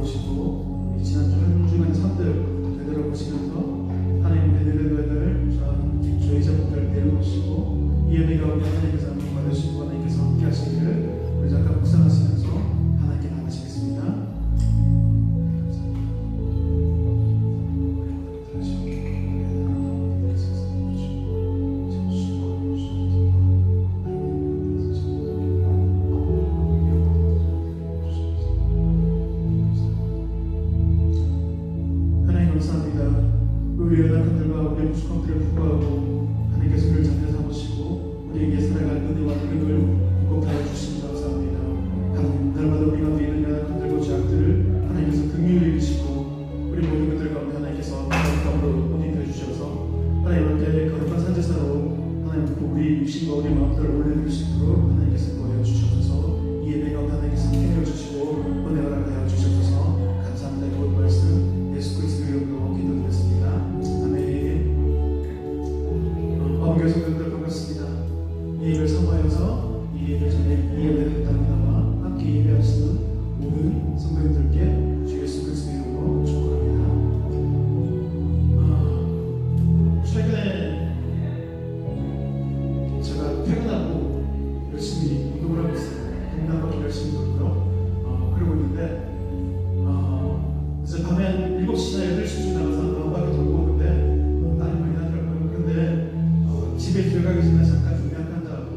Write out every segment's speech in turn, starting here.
되돌아보시고 우리 지난주 한 주간의 삶들 되돌아보시면서 하나님의 내려놓을 저희 자분들 내려놓으시고 이 예배 가운데 하나님께서 한번 받으시고 하나님께서 함께 하시기를 우리 잠깐 묵상하시면서 하나님께 나가시겠습니다. 우리 연약함들과 우리의 부족함들을 불구하고 하나님께서 그를 자녀 삼으시고 우리에게 살아갈 은혜와 능력을 공급하여 주시니 감사합니다. 하나님, 날마다 우리 가운데 있는 연약함들과 죄악들을 하나님께서 긍휼히 여기시고 우리 모든 것들 가운데 하나님께서 감으로 본인되어 주셔서 하나님 앞에 거룩한 산제사로 하나님 우리 육신과 우리 마음들을 올려드릴 수 있도록 하나님께서 도와여 주셔서 이 예배 가운데 하나님께서 행여 주시고 은혜 허락하여 주셔서 감사합니다. 좋은 말씀 예수 그리스도 이름으로 기도드렸습니다. 교회에서 여러분들 반갑습니다. 이 예배를 사모하여서 이 예배 전에 이 예배를 따르다가 함께 예배하시는 모든 성도님들께 주 예수 그리스도 이름으로 축복합니다. 최근에 제가 퇴근하고 열심히 운동을 하고 있어요. 동남바퀴 열심히 돌고요. 그러고 있는데 이제 밤에 한 7시나 8시쯤 나가서 한 바퀴 돌고 오는데 땀이 많이 나더라고요. 그런데 집에 들어가기 전에 잠깐 중량한다고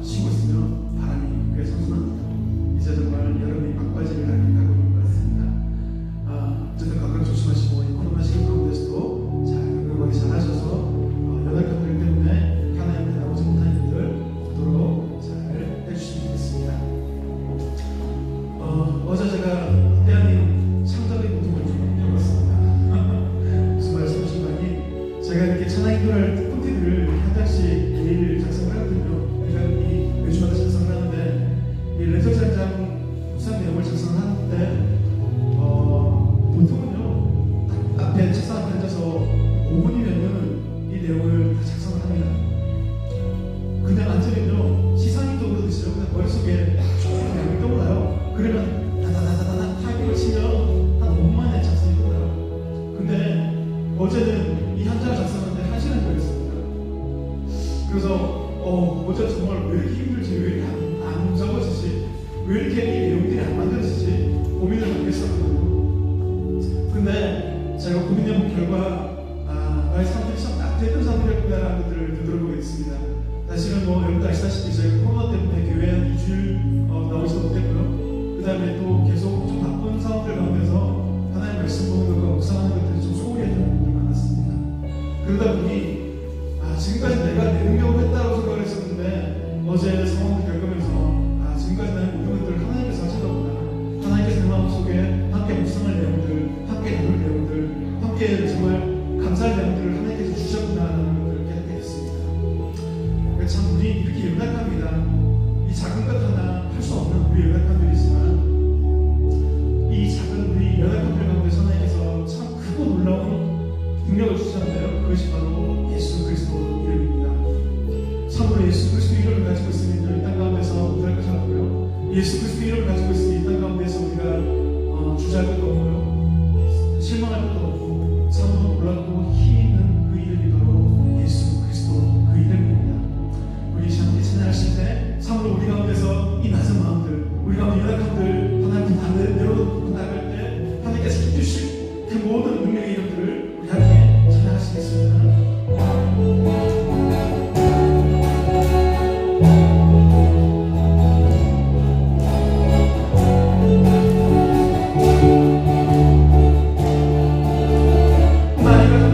쉬고 있으면 바람이 꽤 선선합니다. 이제 정말 여름이 막바지를 가고 있는 것 같습니다. 어쨌든 건강 조심하시고 이 코로나 시기 가운데서도 잘 건강하게 잘 하셔서 연약함들 때문에 하나님께 나오지 못한 일들 없도록 잘 해주시면 되겠습니다. 어제 제가 대한민국 창작의 고통을 좀 겪었습니다. 무슨 말씀이신가니 제가 이렇게 찬양인도를 한 장씩 매일 작성을 하거든요. 제가 매주마다 작성을 하는데 이 레저장장 우산 내용을 작성을 하는데 보통은요 앞에 책상 앞에 앉아서 5분이면은 이 내용을 다 작성을 합니다. 그냥 앉으면요 시상이 떠오르듯이요 그냥 머릿속에 쭉 내용이 떠올라요. 그러면 다다다다다 타이핑을 치면 한 5분 만에 작성이 떠올라요. 근데 어제는 이 한 장을 작성하는데 1시간 걸렸어요. 그래서 어제 정말 왜 이렇게 힘들지, 왜 이렇게 안 적어지지, 왜 이렇게 이 내용들이 안 만들어지지 고민을 많이 했었거든요. 근데 제가 고민해본 결과 나의 사람들이 참 낙태했던 사람들이었구나라는 것들을 되돌아보게 됐습니다. 사실은 여러분도 아시다시피 제가 코로나 때문에 교회에 한 2주일 나오지도 못했고요. 그 다음에 또 계속 좀 바쁜 상황들 가운데서 하나님의 말씀 보는 것과 묵상하는 것들이 좀 소홀히 했던 부분이 많았습니다. 그러다 보니 지금까지 내가 내 능력으로 했다고 생각을 했었는데 어제 상황을 겪으면서 지금까지 나의 모든 것들을 하나님께서 하시더구나. 하나님께서 내 마음속에 함께 묵상할 내용들, 함께 나눌 내용들, 함께 정말 감사할 내용들을 하나님께서 주셨구나라는 것들을 깨닫게 됐습니다. 참 우리 이렇게 연약합니다. 이 작은 것 하나 할 수 없는 우리 연약함들이지만 이 작은 우리 연약함들 가운데 하나님께서 참 크고 놀라운 능력을 주셨는데요. 그것이 바로 예수 그리스도 이름입니다. 참으로 예수 그리스도 이름을 가지고 있으면 이 땅 가운데서 못할 것이 없고요. 예수 그리스도 이름을 가지고 있으면 이 땅 가운데서 우리가 주저할 것도 없고요. 실망할 것도 없고 참으로 놀랍고 힘 있는 그 이름이 바로 예수 그리스도 그 이름입니다. 우리 함께 찬양하실 때 참으로 우리 가운데서 이 낮은 마음들, 우리 가운데 연약함들 하나님께 다 내려놓고 나갈 때 하나님께서 해주실 그 모든 능력의 이름들을 우리 함께 찬양하시겠습니다. 나이가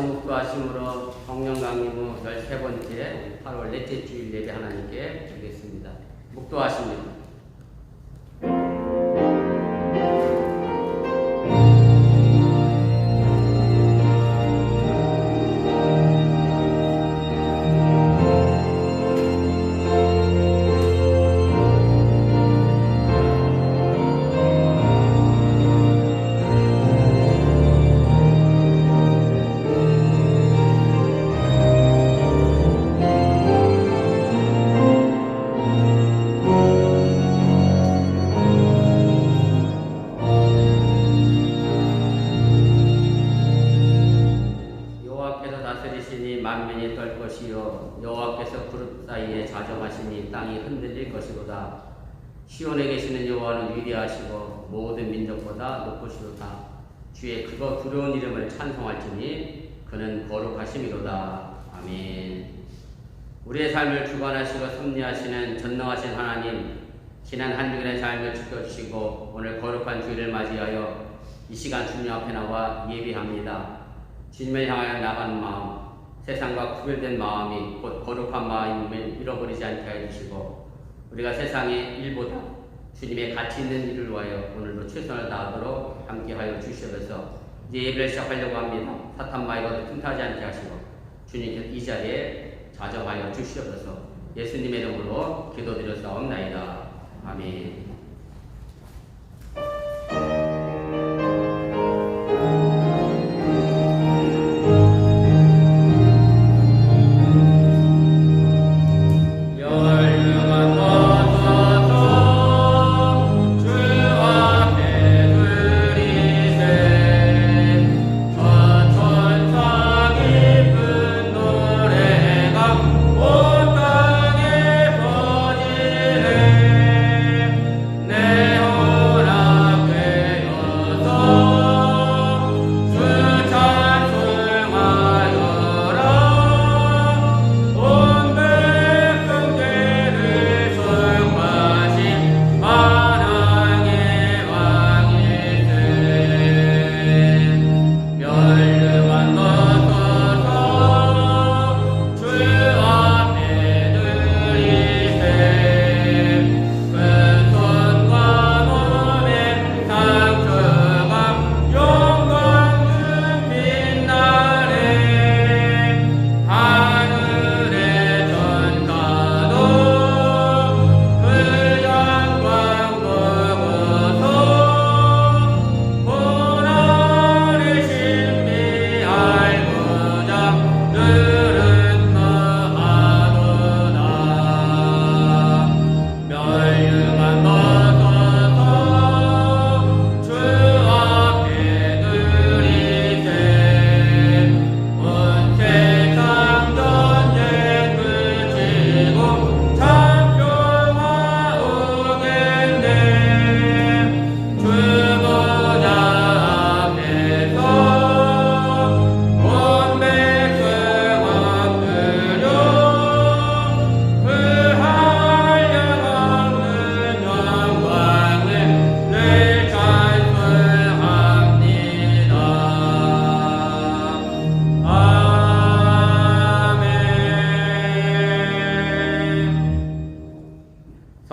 묵도하심으로 성령 강림 후 13번째 8월 넷째 주일 예배 하나님께 드리겠습니다. 묵도하십니다. 만민이 떨 것이요 여호와께서 구름 사이에 자정하시니 땅이 흔들릴 것이로다. 시온에 계시는 여호와는 위대하시고 모든 민족보다 높으시로다. 주의 크고 두려운 이름을 찬송할지니 그는 거룩하심이로다. 아멘. 우리의 삶을 주관하시고 섭리하시는 전능하신 하나님, 지난 한 주간의 삶을 지켜주시고 오늘 거룩한 주일을 맞이하여 이 시간 주님 앞에 나와 예비합니다. 주님을 향하여 나가는 마음, 세상과 구별된 마음이 곧 거룩한 마음을 잃어버리지 않게 해주시고 우리가 세상의 일보다 주님의 가치 있는 일을 위하여 오늘도 최선을 다하도록 함께하여 주시옵소서. 이제 예배를 시작하려고 합니다. 사탄 마귀가 틈타지 않게 하시고 주님께서 이 자리에 자정하여 주시옵소서. 예수님의 이름으로 기도드렸사옵나이다. 아멘.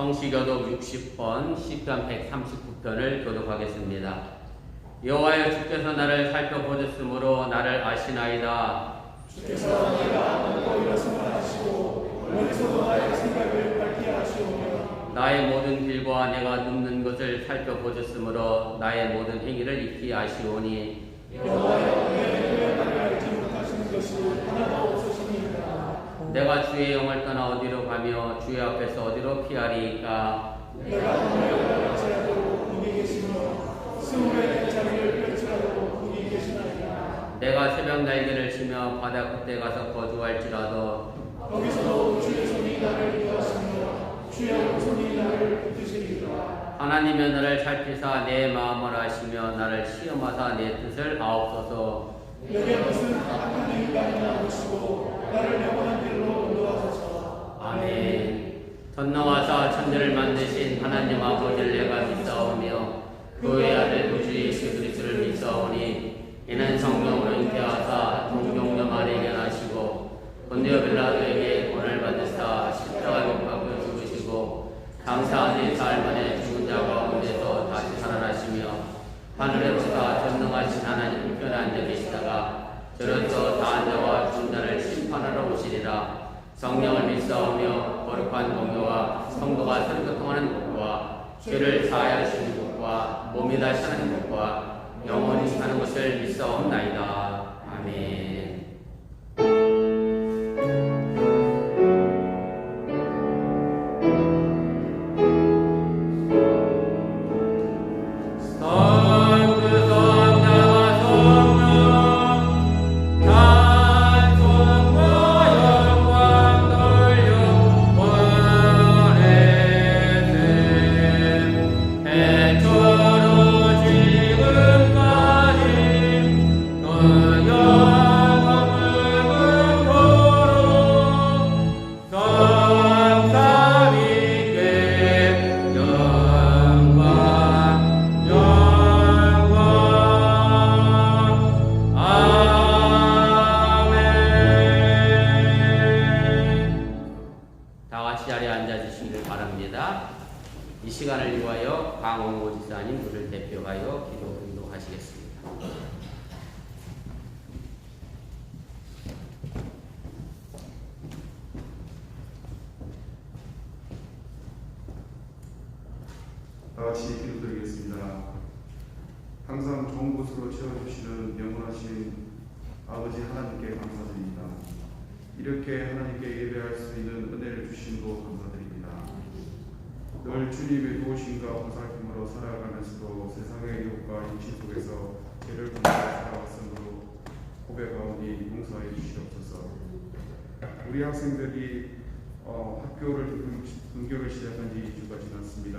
성시교독 60번 시편 139편을 교독하겠습니다. 여호와여 주께서 나를 살펴보셨으므로 나를 아시나이다. 주께서 내가 안고 일어서만 하시고 멀리서도 나의 생각을 밝게 하시오며 나의 모든 길과 내가 눕는 것을 살펴보셨으므로 나의 모든 행위를 익히 아시오니 여호와여 내 나를 알지 못하시는 것이 하나도 없으시니이다. 내가 주의 영을 떠나 어디로 가며 주의 앞에서 어디로 피하리이까. 내가 하늘을 펼치라도 거기 계시며 스물의 자리를 펼치라도 거기 계시나이다. 내가 새벽 날개를 치며 바다 끝에 가서 거주할지라도 거기서도 주의 손이 나를 인도하시며 주의 손이 나를 붙드시리라. 하나님의 나를 살피사 내 마음을 아시며 나를 시험하사 내 뜻을 아옵소서. 내게 무슨 악한 인간이나 보시고 나를 영원한 길로 인도하소서. 아멘. 전능하사 천지를 만드신 하나님 아버지를 내가 믿사오며 그의 아들 구주 예수 그리스도를 믿사오니 이는 성령으로 잉태하사 동정 본디오 빌라도에게 고난을 받으사 십자가에 못 박혀 죽으시고 장사한 4일 만에 죽은 자 가운데서 다시 살아나시며 하늘에로부터 전능하신 하나님 우편에 앉아 계시다가 저로서 다한 자와 죽은 자를 심판하러 오시리라. 성령을 믿사오며 거룩한 공교와 성도가 서로 교통하는 것과 죄를 사하여주시는 것과 몸이 다시 사는 것과 영원히 사는 것을 믿사옵나이다. 아멘. 이 시간을 위하여 강홍모 지사님 우리를 대표하여 기도하시겠습니다. 다 같이 기도드리겠습니다. 항상 좋은 곳으로 채워주시는 영원하신 아버지 하나님께 감사드립니다. 이렇게 하나님께 예배할 수 있는 은혜를 주심도 감사드립니다. 늘 주님의 도우심과 보살핌으로 살아가면서도 세상의 유혹과 육신 속에서 죄를 범하여 살아왔으므로 고백하오니 용서해 주시옵소서. 우리 학생들이 학교를 등교를 시작한 지 2주가 지났습니다.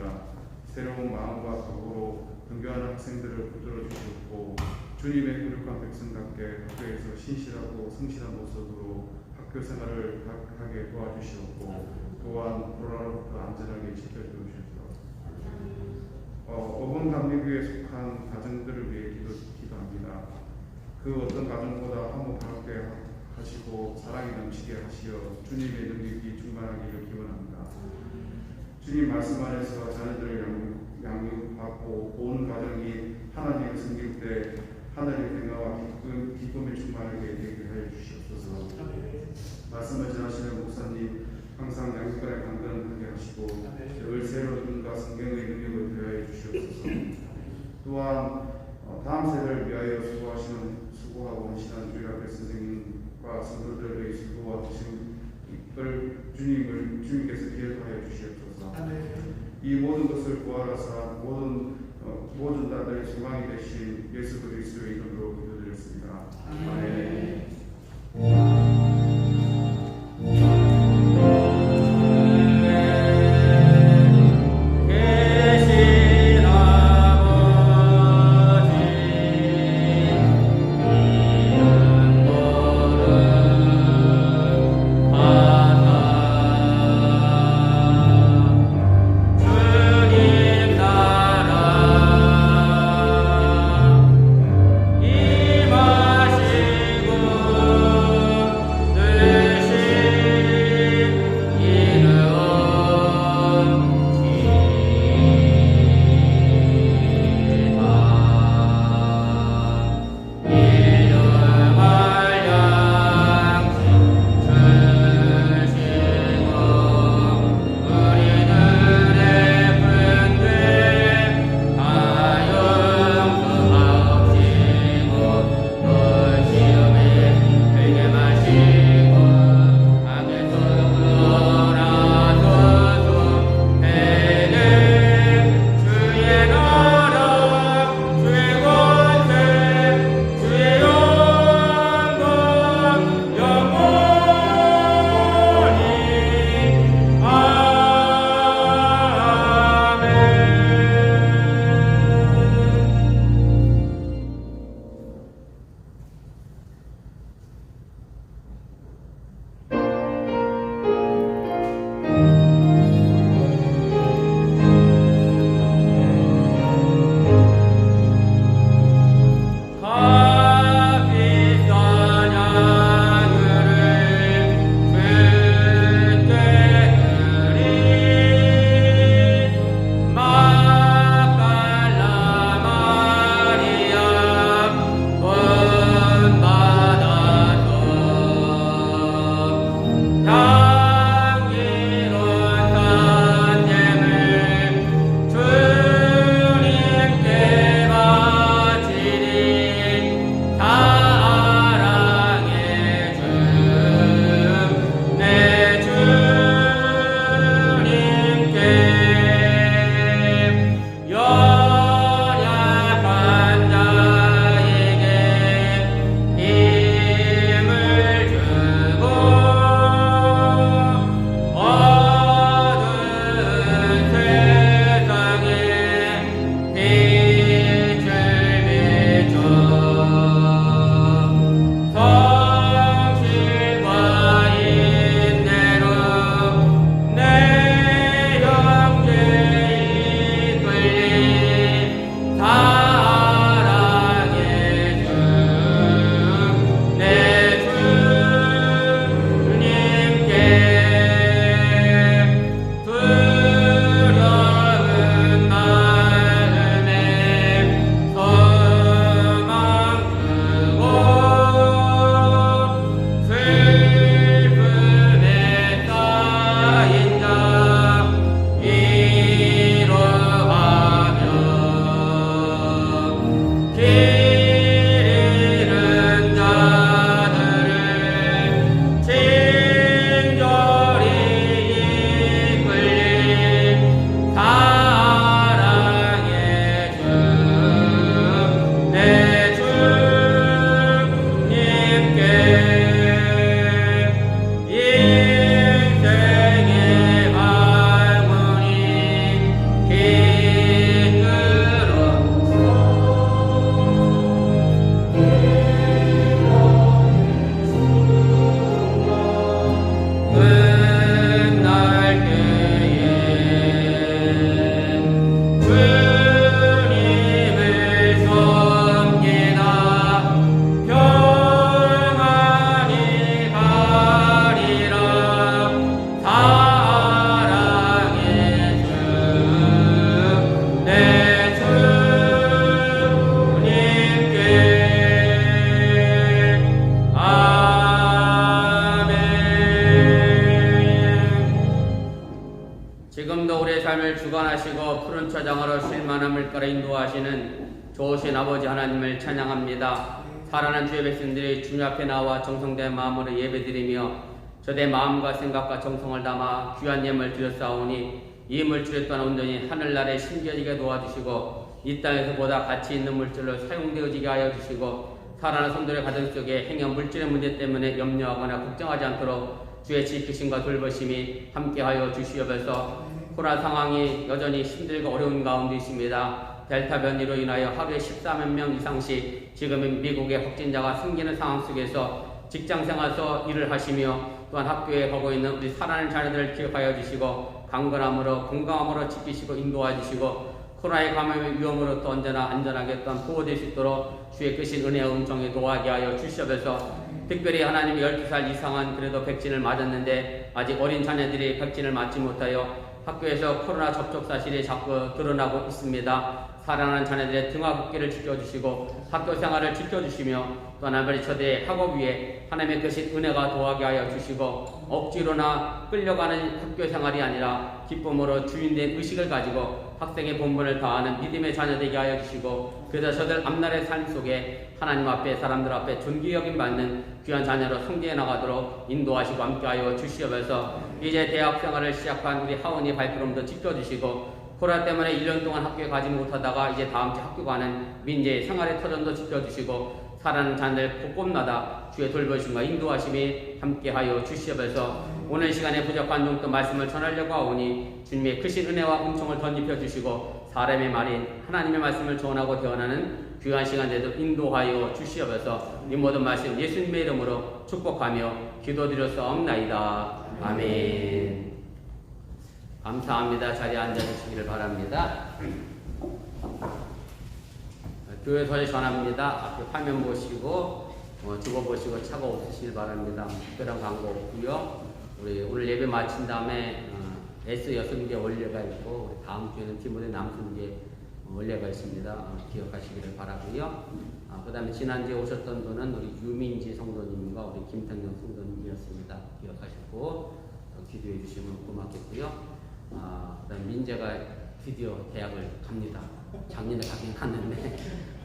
새로운 마음과 각오로 등교하는 학생들을 붙들어 주시옵고 주님의 거룩한 백성답게 학교에서 신실하고 성실한 모습으로 학교 생활을 하게 도와주시옵고 또한 코로나로부터 안전하게 지켜주시옵소서. 어본감리교에 속한 가정들을 위해 기도합니다. 그 어떤 가정보다 화목하게 하시고 사랑이 넘치게 하시어 주님의 능력이 충만하기를 기원합니다. 주님 말씀 안에서 자녀들을 양육받고 온 가정이 하나님을 섬길 때 하늘의 평화와 기쁨이 충만하게 되게 하여 주시옵소서. 말씀을 전하시는 목사님 항상 양육관에 강건하게 하시고 늘 새로운 눈과 성경의 능력을 더하여 주시옵소서. 또한 다음 세대를 위하여 수고하고 하시는 주일 학교 선생님과 성도들의 수고와 힘을 주님께서 기억하여 주시옵소서. 이 모든 것을 구하라사 모든 자들의 소망이 되신 예수 그리스도의 이름으로 기도드렸습니다. 아멘. 임하시고 주관하시고 푸른 초장으로 쉴만한 물가로 인도하시는 좋으신 아버지 하나님을 찬양합니다. 살아난 주의 백성들이 주님 앞에 나와 정성된 마음으로 예배드리며 저의 마음과 생각과 정성을 담아 귀한 예물 드렸사오니 이 물질을 또한 온전히 하늘나라에 심겨지게 도와주시고 이 땅에서 보다 가치 있는 물질로 사용되어지게 하여 주시고 살아난 성도의 가정 속에 행여 물질의 문제 때문에 염려하거나 걱정하지 않도록 주의 지키심과 돌보심이 함께하여 주시옵소서. 코로나 상황이 여전히 힘들고 어려운 가운데 있습니다. 델타 변이로 인하여 하루에 13만 명 이상씩 지금은 미국의 확진자가 생기는 상황 속에서 직장생활에서 일을 하시며 또한 학교에 가고 있는 우리 살아난 자녀들을 기억하여 주시고 강건함으로 건강함으로 지키시고 인도하여 주시고 코로나의 감염의 위험으로부터 언제나 안전하게 또한 보호될 수 있도록 주의 크신 은혜와 은총에 도하게 하여 주시옵소서. 특별히 하나님이 12살 이상은 그래도 백신을 맞았는데 아직 어린 자녀들이 백신을 맞지 못하여 학교에서 코로나 접촉 사실이 자꾸 드러나고 있습니다. 사랑하는 자녀들의 등하굣길을 지켜주시고 학교 생활을 지켜주시며 또한 아버지 저들의 학업 위에 하나님의 크신 은혜가 도하게 하여 주시고 억지로나 끌려가는 학교 생활이 아니라 기쁨으로 주인된 의식을 가지고 학생의 본분을 다하는 믿음의 자녀 되게 하여 주시고 그래서 저들 앞날의 삶 속에 하나님 앞에 사람들 앞에 존귀 여김 받는 귀한 자녀로 성장해 나가도록 인도하시고 함께하여 주시옵소서. 이제 대학 생활을 시작한 우리 하원이 발걸음도 지켜주시고 코로나 때문에 1년 동안 학교에 가지 못하다가 이제 다음 주 학교 가는 민재의 생활의 터전도 지켜주시고 살아가는 자녀들 곳곳마다 주의 돌보심과 인도하심이 함께하여 주시옵소서. 오늘 시간에 부족한 정도 말씀을 전하려고 하오니 주님의 크신 은혜와 은총을 덧입혀 주시고 사람의 말인 하나님의 말씀을 전하고 대언하는 귀한 시간에도 인도하여 주시옵소서. 이 모든 말씀 예수님의 이름으로 축복하며 기도드렸사옵나이다. 아멘. 감사합니다. 자리에 앉아주시기를 바랍니다. 교회소에 전합니다. 앞에 화면 보시고 적어보시고 차가 없으시길 바랍니다. 특별한 광고 없고요. 우리 오늘 예배 마친 다음에 S 여성계 원례가 있고 우리 다음 주에는 디모데 남순계 원례가 있습니다. 기억하시기를 바라고요. 그 다음에 지난주에 오셨던 분은 우리 유민지 성도님과 우리 김탁영 성도님이었습니다. 기억하시고 기도해 주시면 고맙겠고요. 그 다음에 민재가 드디어 대학을 갑니다. 작년에 가긴 갔는데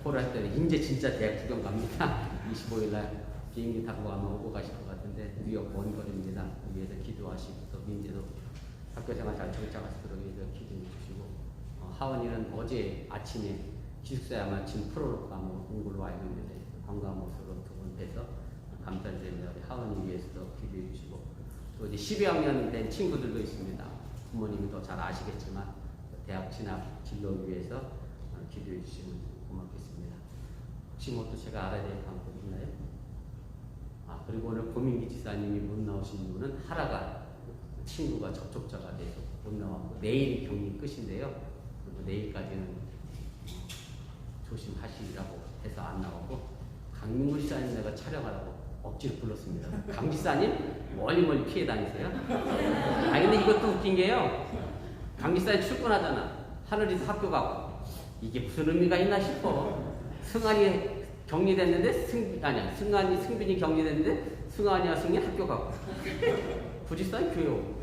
코로나 때문에 이제 진짜 대학 구경 갑니다. 25일날 비행기 타고 아마 오고 가실 것 같은데 뉴욕 먼 거리입니다. 위에서 기도하시고 또 민재도 학교생활 잘 정착하시도록 위해서 기도해 주시고 하원이는 어제 아침에 기숙사에 아마 지금 프로로 아마 온 걸로 알고 있는데 건강한 모습으로 두 분 뵈서 감사를 드립니다. 우리 하원이 위해서도 기도해 주시고 또 이제 12학년 된 친구들도 있습니다. 부모님이 더 잘 아시겠지만 대학 진학 진로를 위해서 기도해 주시면 고맙겠습니다. 혹시 뭐 또 제가 알아야 될 방법이 있나요? 그리고 오늘 고민기 지사님이 못 나오신 이유는 하라가 친구가 접촉자가 돼서 못 나왔고 내일이 격리 끝인데요. 그리고 내일까지는 조심하시라고 해서 안 나오고 강민구 지사님 내가 촬영하라고 억지로 불렀습니다. 강 지사님 멀리 피해 다니세요? 근데 이것도 웃긴 게요. 강 지사님 출근하잖아. 하늘에서 학교 가고 이게 무슨 의미가 있나 싶어. 승환이 격리됐는데 승환이 승빈이 격리됐는데 승환이와 승이 학교 가고 부지사님 교회 오고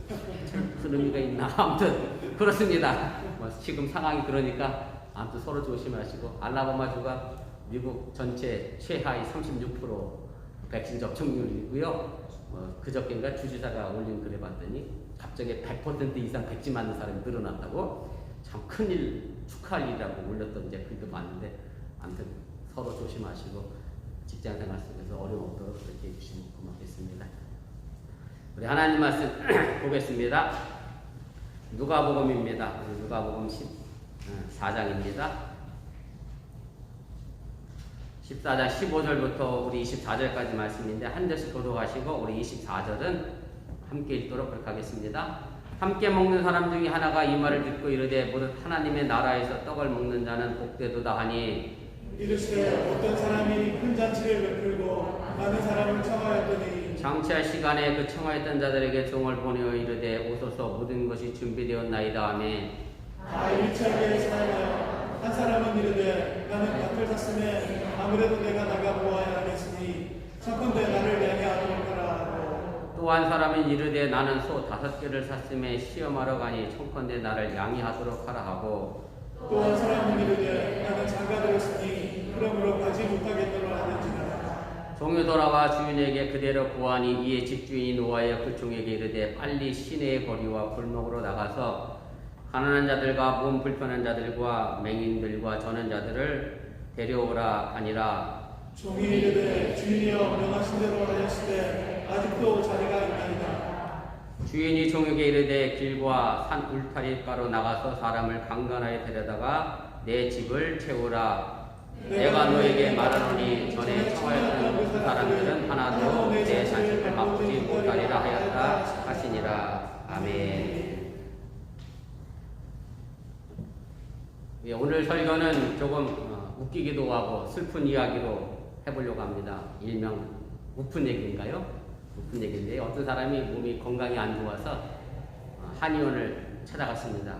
무슨 의미가 있나. 아무튼 그렇습니다. 지금 상황이 그러니까 아무튼 서로 조심하시고 알라바마주가 미국 전체 최하위 36% 백신 접종률이고요. 그저께인가 주지사가 올린 글에 봤더니 갑자기 100% 이상 백신 맞는 사람이 늘어났다고 참 큰일 축하할 일이라고 올렸던 이제 글도 봤는데 아무튼 서로 조심하시고 직장생활 속에서 어려움 없도록 그렇게 해주시면 고맙겠습니다. 우리 하나님 말씀 보겠습니다. 누가복음입니다. 누가복음 14장입니다. 14장 15절부터 우리 24절까지 말씀인데 한 절씩 교독하시고 우리 24절은 함께 읽도록 그렇게 하겠습니다. 함께 먹는 사람 중에 하나가 이 말을 듣고 이르되 모두 하나님의 나라에서 떡을 먹는 자는 복되도다 하니 이르시되 어떤 사람이 큰 잔치를 베풀고 많은 사람을 청하였더니 장치할 시간에 그 청하였던 자들에게 종을 보내어 이르되 오소서 모든 것이 준비되었나이다 하매 다 일치하게 사하여 한 사람은 이르되 나는 밭을 샀으면 아무래도 내가 나가 보아야 하겠으니 청컨대 나를 내게 하도록 하라 하고 또 또 한 사람은 이르되 나는 소 5개를 샀음에 시험하러 가니 청컨대 나를 양이하도록 하라 하고 또 한 사람은 이르되 나는 장가들었으니 그러므로 가지 못하겠노라 하는지라. 종이 돌아와 주인에게 그대로 구하니 이에 집주인이 노하여 그 종에게 이르되 빨리 시내의 거리와 골목으로 나가서 가난한 자들과 몸 불편한 자들과 맹인들과 저는 자들을 데려오라 하니라. 종이 이르되 주인이여 명하신 대로 하였을 때 아직도 자리가 있나이다. 주인이 종에게 이르되 길과 산 울타리가로 나가서 사람을 강간하여 데려다가 내 집을 채우라. 내가 너에게 말하노니 전에 청하였던 그 사람들은 하나도 내 잔식을 바꾸지 못하리라 하였다 하시니라. 아멘. 예, 오늘 설교는 조금 웃기기도 하고 슬픈 이야기로 해보려고 합니다. 일명 우픈 얘기인가요? 우픈 얘기인데 어떤 사람이 몸이 건강이 안 좋아서 한의원을 찾아갔습니다.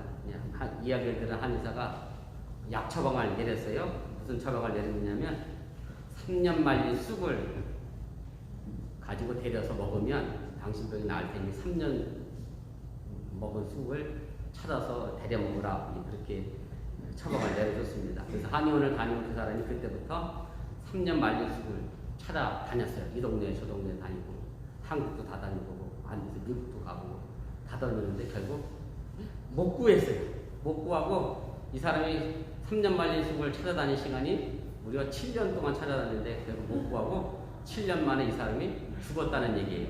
이야기를 들은 한의사가 약 처방을 내렸어요. 무슨 처방을 내렸냐면 3년 말린 쑥을 가지고 데려서 먹으면 당신 병이 나을 테니 3년 먹은 쑥을 찾아서 데려 먹으라 그렇게 처방을 내려줬습니다. 그래서 한의원을 다니는 그 사람이 그때부터 3년 말린 쑥을 찾아다녔어요. 이 동네 저 동네 다니고 한국도 다 다니고 안에서 미국도 가고 다 다녔는데 결국 못 구했어요. 못 구하고 이 사람이 3년 말린 쑥을 찾아다닌 시간이 우리가 7년 동안 찾아다녔는데 결국 못 구하고 7년 만에 이 사람이 죽었다는 얘기예요.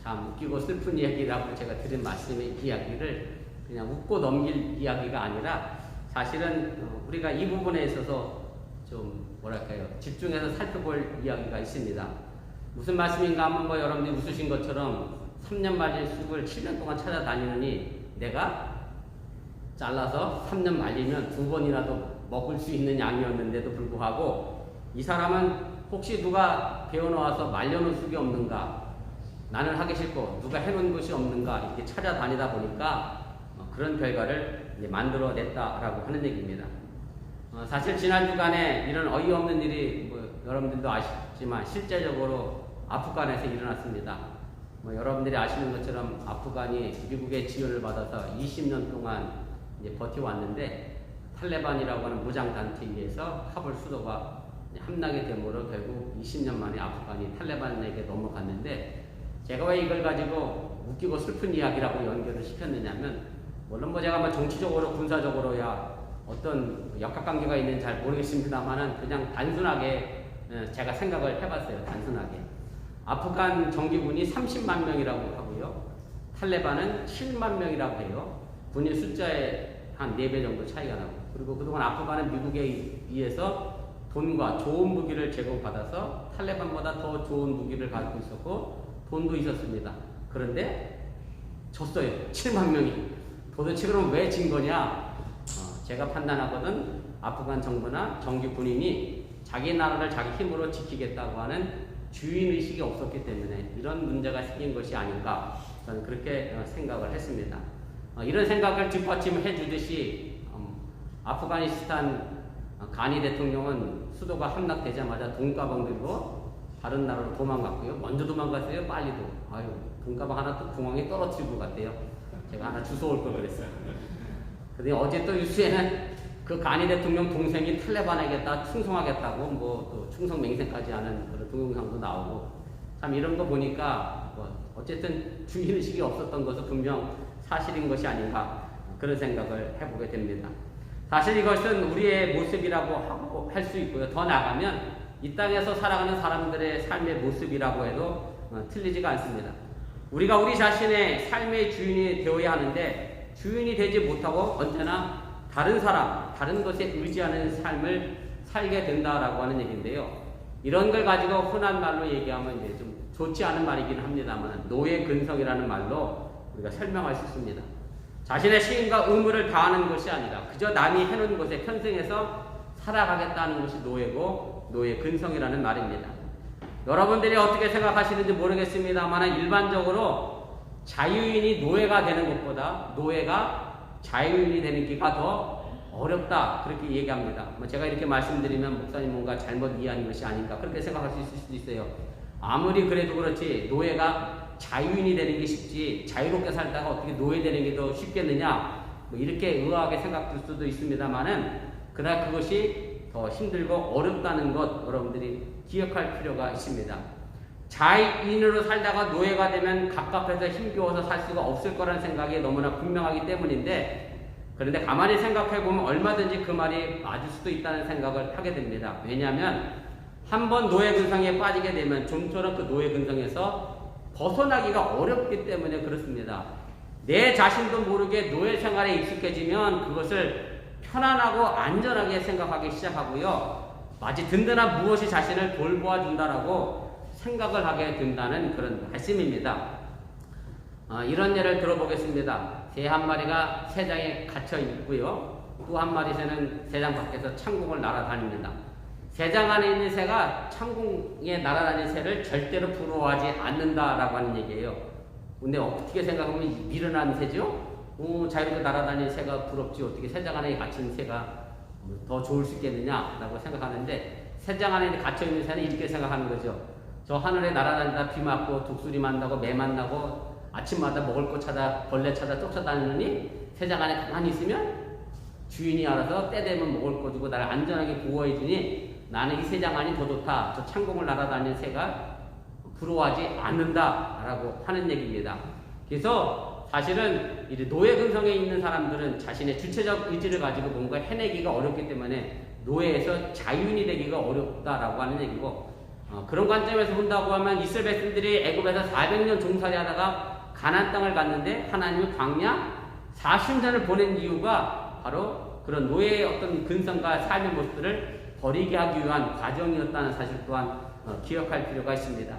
참 웃기고 슬픈 이야기라고 제가 드린 말씀의 이야기를 그냥 웃고 넘길 이야기가 아니라 사실은 우리가 이 부분에 있어서 좀 뭐랄까요 집중해서 살펴볼 이야기가 있습니다. 무슨 말씀인가 하면 여러분들이 웃으신 것처럼 3년 말린 쑥을 7년 동안 찾아다니느니 내가 잘라서 3년 말리면 2번이라도 먹을 수 있는 양이었는데도 불구하고 이 사람은 혹시 누가 베어놓아서 말려놓은 쑥이 없는가 나는 하기 싫고 누가 해놓은 것이 없는가 이렇게 찾아다니다 보니까 그런 결과를 이제 만들어냈다라고 하는 얘기입니다. 사실 지난 주간에 이런 어이없는 일이 여러분들도 아시지만 실제적으로 아프간에서 일어났습니다. 여러분들이 아시는 것처럼 아프간이 미국의 지원을 받아서 20년 동안 이제 버텨왔는데 탈레반이라고 하는 무장단체에 의해서 카불 수도가 함락이 됨으로 결국 20년 만에 아프간이 탈레반에게 넘어갔는데 제가 왜 이걸 가지고 웃기고 슬픈 이야기라고 연결을 시켰느냐면 물론 제가 정치적으로 군사적으로야 어떤 역학관계가 있는지 잘 모르겠습니다만은 그냥 단순하게 제가 생각을 해봤어요. 단순하게 아프간 정기군이 30만 명이라고 하고요 탈레반은 7만 명이라고 해요. 군인 숫자에 한 4배 정도 차이가 나고 그리고 그동안 아프간은 미국에 의해서 돈과 좋은 무기를 제공받아서 탈레반보다 더 좋은 무기를 가지고 있었고 돈도 있었습니다. 그런데 졌어요. 7만 명이. 도대체 그럼 왜 진 거냐? 제가 판단하거든 아프간 정부나 정규 군인이 자기 나라를 자기 힘으로 지키겠다고 하는 주인의식이 없었기 때문에 이런 문제가 생긴 것이 아닌가 저는 그렇게 생각을 했습니다. 이런 생각을 뒷받침해 주듯이 아프가니스탄 가니 대통령은 수도가 함락되자마자 돈가방 들고 다른 나라로 도망갔고요. 먼저 도망갔어요. 빨리도. 돈가방 하나 또 공항에 떨어뜨린 것 같아요. 제가 하나 주워올 걸 그랬어요. 근데 어제 또 뉴스에는 그 가니 대통령 동생이 탈레반에게 다 충성하겠다고 또 충성 맹세까지 하는 그런 동영상도 나오고 참 이런 거 보니까 어쨌든 주인의식이 없었던 것은 분명 사실인 것이 아닌가 그런 생각을 해보게 됩니다. 사실 이것은 우리의 모습이라고 할 수 있고요. 더 나아가면 이 땅에서 살아가는 사람들의 삶의 모습이라고 해도 틀리지가 않습니다. 우리가 우리 자신의 삶의 주인이 되어야 하는데 주인이 되지 못하고 언제나 다른 사람, 다른 것에 의지하는 삶을 살게 된다라고 하는 얘기인데요. 이런 걸 가지고 흔한 말로 얘기하면 이제 좀 좋지 않은 말이긴 합니다만 노예 근성이라는 말로 우리가 설명할 수 있습니다. 자신의 시인과 의무를 다하는 것이 아니라 그저 남이 해놓은 것에 편승해서 살아가겠다는 것이 노예고 노예 근성이라는 말입니다. 여러분들이 어떻게 생각하시는지 모르겠습니다만 일반적으로 자유인이 노예가 되는 것보다 노예가 자유인이 되는 게가 더 어렵다 그렇게 얘기합니다. 제가 이렇게 말씀드리면 목사님 뭔가 잘못 이해하는 것이 아닌가 그렇게 생각할 수 있을 수도 있어요. 아무리 그래도 그렇지 노예가 자유인이 되는 게 쉽지 자유롭게 살다가 어떻게 노예되는 게 더 쉽겠느냐 뭐 이렇게 의아하게 생각될 수도 있습니다만은 그러나 그것이 더 힘들고 어렵다는 것 여러분들이 기억할 필요가 있습니다. 자유인으로 살다가 노예가 되면 갑갑해서 힘겨워서 살 수가 없을 거라는 생각이 너무나 분명하기 때문인데 그런데 가만히 생각해보면 얼마든지 그 말이 맞을 수도 있다는 생각을 하게 됩니다. 왜냐하면 한번 노예 근성에 빠지게 되면 좀처럼 그 노예 근성에서 벗어나기가 어렵기 때문에 그렇습니다. 내 자신도 모르게 노예 생활에 익숙해지면 그것을 편안하고 안전하게 생각하기 시작하고요. 마치 든든한 무엇이 자신을 돌보아 준다라고 생각을 하게 된다는 그런 말씀입니다. 이런 예를 들어보겠습니다. 새 한 마리가 새장에 갇혀 있고요. 또 한 마리 새는 새장 밖에서 창궁을 날아다닙니다. 새장 안에 있는 새가 창궁에 날아다니는 새를 절대로 부러워하지 않는다라고 하는 얘기예요. 근데 어떻게 생각하면 미련한 새죠? 자유롭게 날아다니는 새가 부럽지 어떻게 새장 안에 갇힌 새가 더 좋을 수 있겠느냐라고 생각하는데 새장 안에 갇혀있는 새는 이렇게 생각하는 거죠. 저 하늘에 날아다니다 비 맞고 독수리 만나고 매 만나고 아침마다 먹을 거 찾아 벌레 찾아 쫓아다니느니 새장 안에 가만히 있으면 주인이 알아서 때 되면 먹을 거 주고 나를 안전하게 보호해 주니 나는 이 새장 안이 더 좋다. 저 창공을 날아다니는 새가 부러워하지 않는다라고 하는 얘기입니다. 그래서 사실은 이제 노예 근성에 있는 사람들은 자신의 주체적 의지를 가지고 뭔가 해내기가 어렵기 때문에 노예에서 자유인이 되기가 어렵다라고 하는 얘기고 그런 관점에서 본다고 하면 이스라엘 백성들이 애굽에서 400년 종살이 하다가 가나안 땅을 갔는데 하나님은 광야 40년을 보낸 이유가 바로 그런 노예의 어떤 근성과 삶의 모습들을 버리게 하기 위한 과정이었다는 사실 또한 기억할 필요가 있습니다.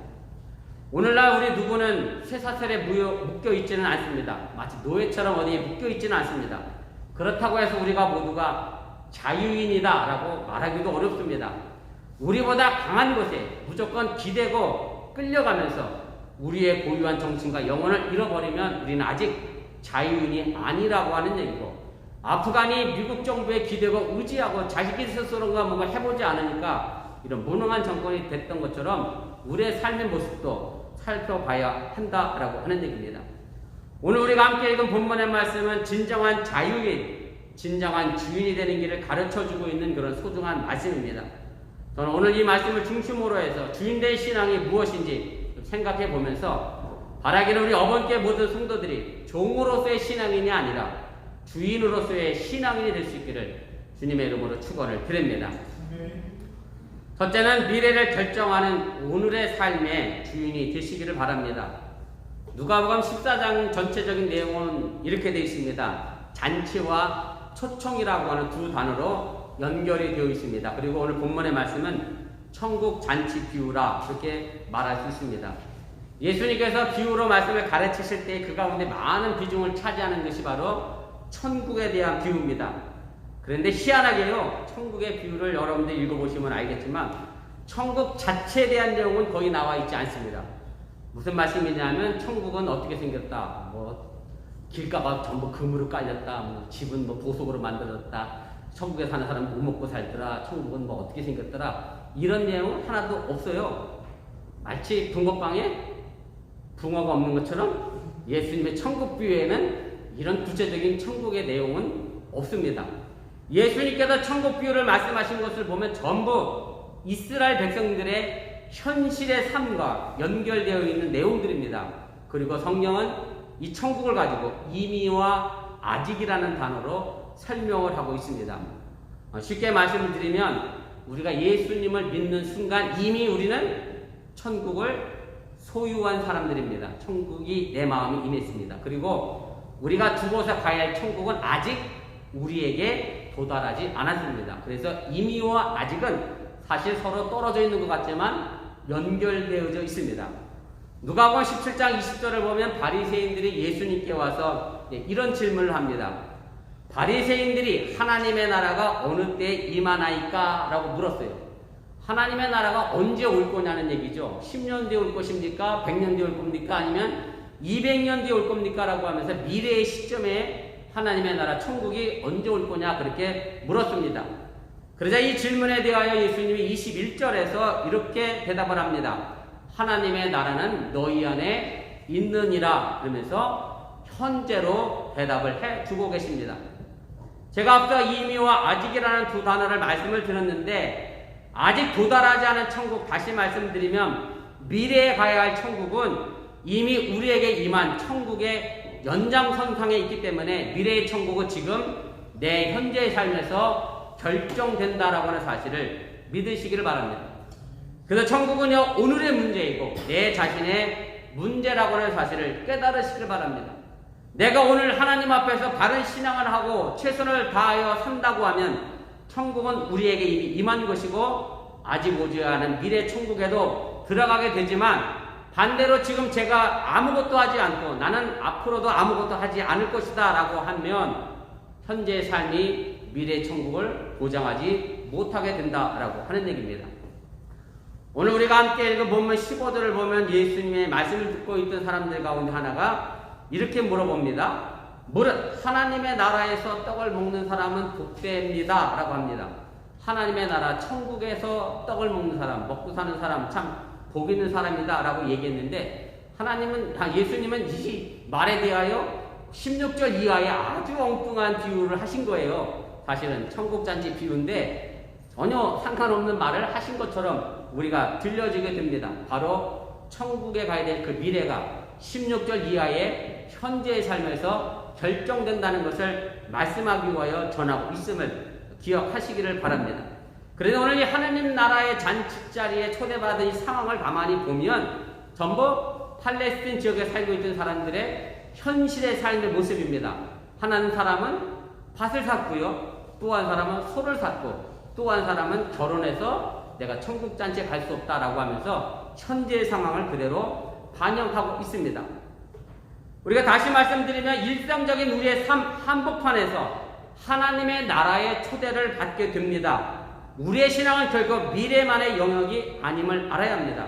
오늘날 우리 누구는 쇠사슬에 묶여 있지는 않습니다. 마치 노예처럼 어디에 묶여 있지는 않습니다. 그렇다고 해서 우리가 모두가 자유인이다 라고 말하기도 어렵습니다. 우리보다 강한 것에 무조건 기대고 끌려가면서 우리의 고유한 정신과 영혼을 잃어버리면 우리는 아직 자유인이 아니라고 하는 얘기고, 아프간이 미국 정부에 기대고 의지하고 자식이 스스로가 뭔가 해보지 않으니까 이런 무능한 정권이 됐던 것처럼 우리의 삶의 모습도 살펴봐야 한다라고 하는 얘기입니다. 오늘 우리가 함께 읽은 본문의 말씀은 진정한 자유인, 진정한 주인이 되는 길을 가르쳐주고 있는 그런 소중한 말씀입니다. 저는 오늘 이 말씀을 중심으로 해서 주인된 신앙이 무엇인지 생각해 보면서 바라기는 우리 어번께 모든 성도들이 종으로서의 신앙인이 아니라 주인으로서의 신앙인이 될 수 있기를 주님의 이름으로 축원을 드립니다. 첫째는 미래를 결정하는 오늘의 삶의 주인이 되시기를 바랍니다. 누가복음 14장 전체적인 내용은 이렇게 되어 있습니다. 잔치와 초청이라고 하는 두 단어로 연결이 되어 있습니다. 그리고 오늘 본문의 말씀은 천국 잔치 비유라 그렇게 말할 수 있습니다. 예수님께서 비유로 말씀을 가르치실 때 그 가운데 많은 비중을 차지하는 것이 바로 천국에 대한 비유입니다. 그런데 희한하게요, 천국의 비유를 여러분들 읽어보시면 알겠지만 천국 자체에 대한 내용은 거의 나와 있지 않습니다. 무슨 말씀이냐면 천국은 어떻게 생겼다, 뭐 길가가 전부 금으로 깔렸다, 뭐 집은 뭐 보석으로 만들었다, 천국에 사는 사람은 뭐 먹고 살더라, 천국은 뭐 어떻게 생겼더라, 이런 내용은 하나도 없어요. 마치 붕어빵에 붕어가 없는 것처럼 예수님의 천국 비유에는 이런 구체적인 천국의 내용은 없습니다. 예수님께서 천국 비유를 말씀하신 것을 보면 전부 이스라엘 백성들의 현실의 삶과 연결되어 있는 내용들입니다. 그리고 성경은 이 천국을 가지고 이미와 아직이라는 단어로 설명을 하고 있습니다. 쉽게 말씀을 드리면 우리가 예수님을 믿는 순간 이미 우리는 천국을 소유한 사람들입니다. 천국이 내 마음에 임했습니다. 그리고 우리가 두고서 가야 할 천국은 아직 우리에게 도달하지 않았습니다. 그래서 이미와 아직은 사실 서로 떨어져 있는 것 같지만 연결되어져 있습니다. 누가복음 17장 20절을 보면 바리새인들이 예수님께 와서 이런 질문을 합니다. 바리새인들이 하나님의 나라가 어느 때에 임하나이까? 라고 물었어요. 하나님의 나라가 언제 올 거냐는 얘기죠. 10년 뒤에 올 것입니까? 100년 뒤에 올 겁니까? 아니면 200년 뒤에 올 겁니까? 라고 하면서 미래의 시점에 하나님의 나라 천국이 언제 올 거냐 그렇게 물었습니다. 그러자 이 질문에 대하여 예수님이 21절에서 이렇게 대답을 합니다. 하나님의 나라는 너희 안에 있느니라 그러면서 현재로 대답을 해주고 계십니다. 제가 앞서 이미와 아직이라는 두 단어를 말씀을 드렸는데 아직 도달하지 않은 천국, 다시 말씀드리면 미래에 가야 할 천국은 이미 우리에게 임한 천국의 연장선상에 있기 때문에 미래의 천국은 지금 내 현재의 삶에서 결정된다라고 하는 사실을 믿으시기를 바랍니다. 그래서 천국은요 오늘의 문제이고 내 자신의 문제라고 하는 사실을 깨달으시기를 바랍니다. 내가 오늘 하나님 앞에서 바른 신앙을 하고 최선을 다하여 산다고 하면 천국은 우리에게 이미 임한 것이고 아직 오지 않은 미래 천국에도 들어가게 되지만 반대로 지금 제가 아무것도 하지 않고 나는 앞으로도 아무것도 하지 않을 것이다 라고 하면 현재의 삶이 미래 천국을 보장하지 못하게 된다라고 하는 얘기입니다. 오늘 우리가 함께 읽은 본문 15절을 보면 예수님의 말씀을 듣고 있던 사람들 가운데 하나가 이렇게 물어봅니다. 무릇 하나님의 나라에서 떡을 먹는 사람은 복되입니다 라고 합니다. 하나님의 나라 천국에서 떡을 먹는 사람, 먹고 사는 사람 참 복 있는 사람이다 라고 얘기했는데 예수님은 이 말에 대하여 16절 이하에 아주 엉뚱한 비유를 하신 거예요. 사실은 천국잔치 비유인데 전혀 상관없는 말을 하신 것처럼 우리가 들려지게 됩니다. 바로 천국에 가야 될 그 미래가 16절 이하의 현재의 삶에서 결정된다는 것을 말씀하기 위하여 전하고 있음을 기억하시기를 바랍니다. 그래서 오늘 이 하나님 나라의 잔치자리에 초대받은 이 상황을 가만히 보면 전부 팔레스틴 지역에 살고 있던 사람들의 현실의 삶의 모습입니다. 한 사람은 밭을 샀고요. 또 한 사람은 소를 샀고 또 한 사람은 결혼해서 내가 천국잔치에 갈 수 없다라고 하면서 현재의 상황을 그대로 반영하고 있습니다. 우리가 다시 말씀드리면 일상적인 우리의 삶 한복판에서 하나님의 나라의 초대를 받게 됩니다. 우리의 신앙은 결국 미래만의 영역이 아님을 알아야 합니다.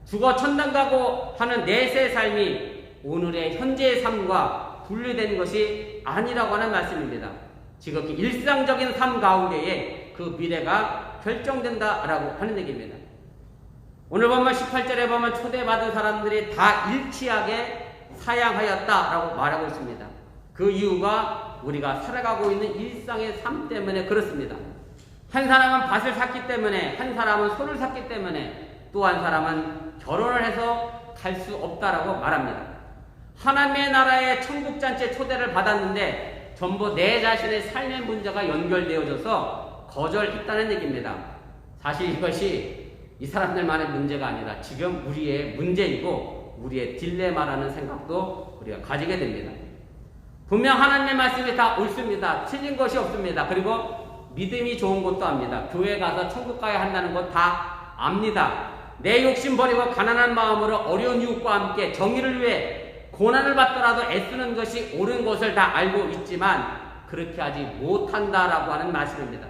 죽어 천당 가고 하는 내세의 삶이 오늘의 현재의 삶과 분리된 것이 아니라고 하는 말씀입니다. 지극히 일상적인 삶 가운데에 그 미래가 결정된다라고 하는 얘기입니다. 오늘 보면 18절에 보면 초대받은 사람들이 다 일치하게 사양하였다라고 말하고 있습니다. 그 이유가 우리가 살아가고 있는 일상의 삶 때문에 그렇습니다. 한 사람은 밭을 샀기 때문에, 한 사람은 소를 샀기 때문에, 또 한 사람은 결혼을 해서 갈 수 없다라고 말합니다. 하나님의 나라의 천국잔치에 초대를 받았는데 전부 내 자신의 삶의 문제가 연결되어져서 거절했다는 얘기입니다. 사실 이것이 이 사람들만의 문제가 아니라 지금 우리의 문제이고 우리의 딜레마라는 생각도 우리가 가지게 됩니다. 분명 하나님의 말씀이 다 옳습니다. 틀린 것이 없습니다. 그리고 믿음이 좋은 것도 압니다. 교회 가서 천국 가야 한다는 것 다 압니다. 내 욕심 버리고 가난한 마음으로 어려운 이웃과 함께 정의를 위해 고난을 받더라도 애쓰는 것이 옳은 것을 다 알고 있지만 그렇게 하지 못한다라고 하는 말씀입니다.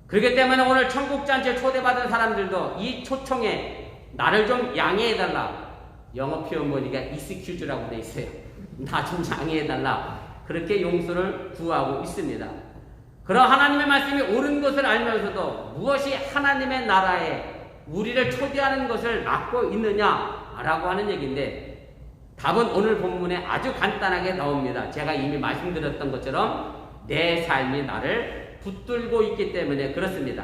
그렇기 때문에 오늘 천국잔치에 초대받은 사람들도 이 초청에 나를 좀 양해해달라. 영어 표현 보니까 excuse라고 돼 있어요. 나 좀 양해해달라. 그렇게 용서를 구하고 있습니다. 그런 하나님의 말씀이 옳은 것을 알면서도 무엇이 하나님의 나라에 우리를 초대하는 것을 막고 있느냐라고 하는 얘기인데 답은 오늘 본문에 아주 간단하게 나옵니다. 제가 이미 말씀드렸던 것처럼 내 삶이 나를 붙들고 있기 때문에 그렇습니다.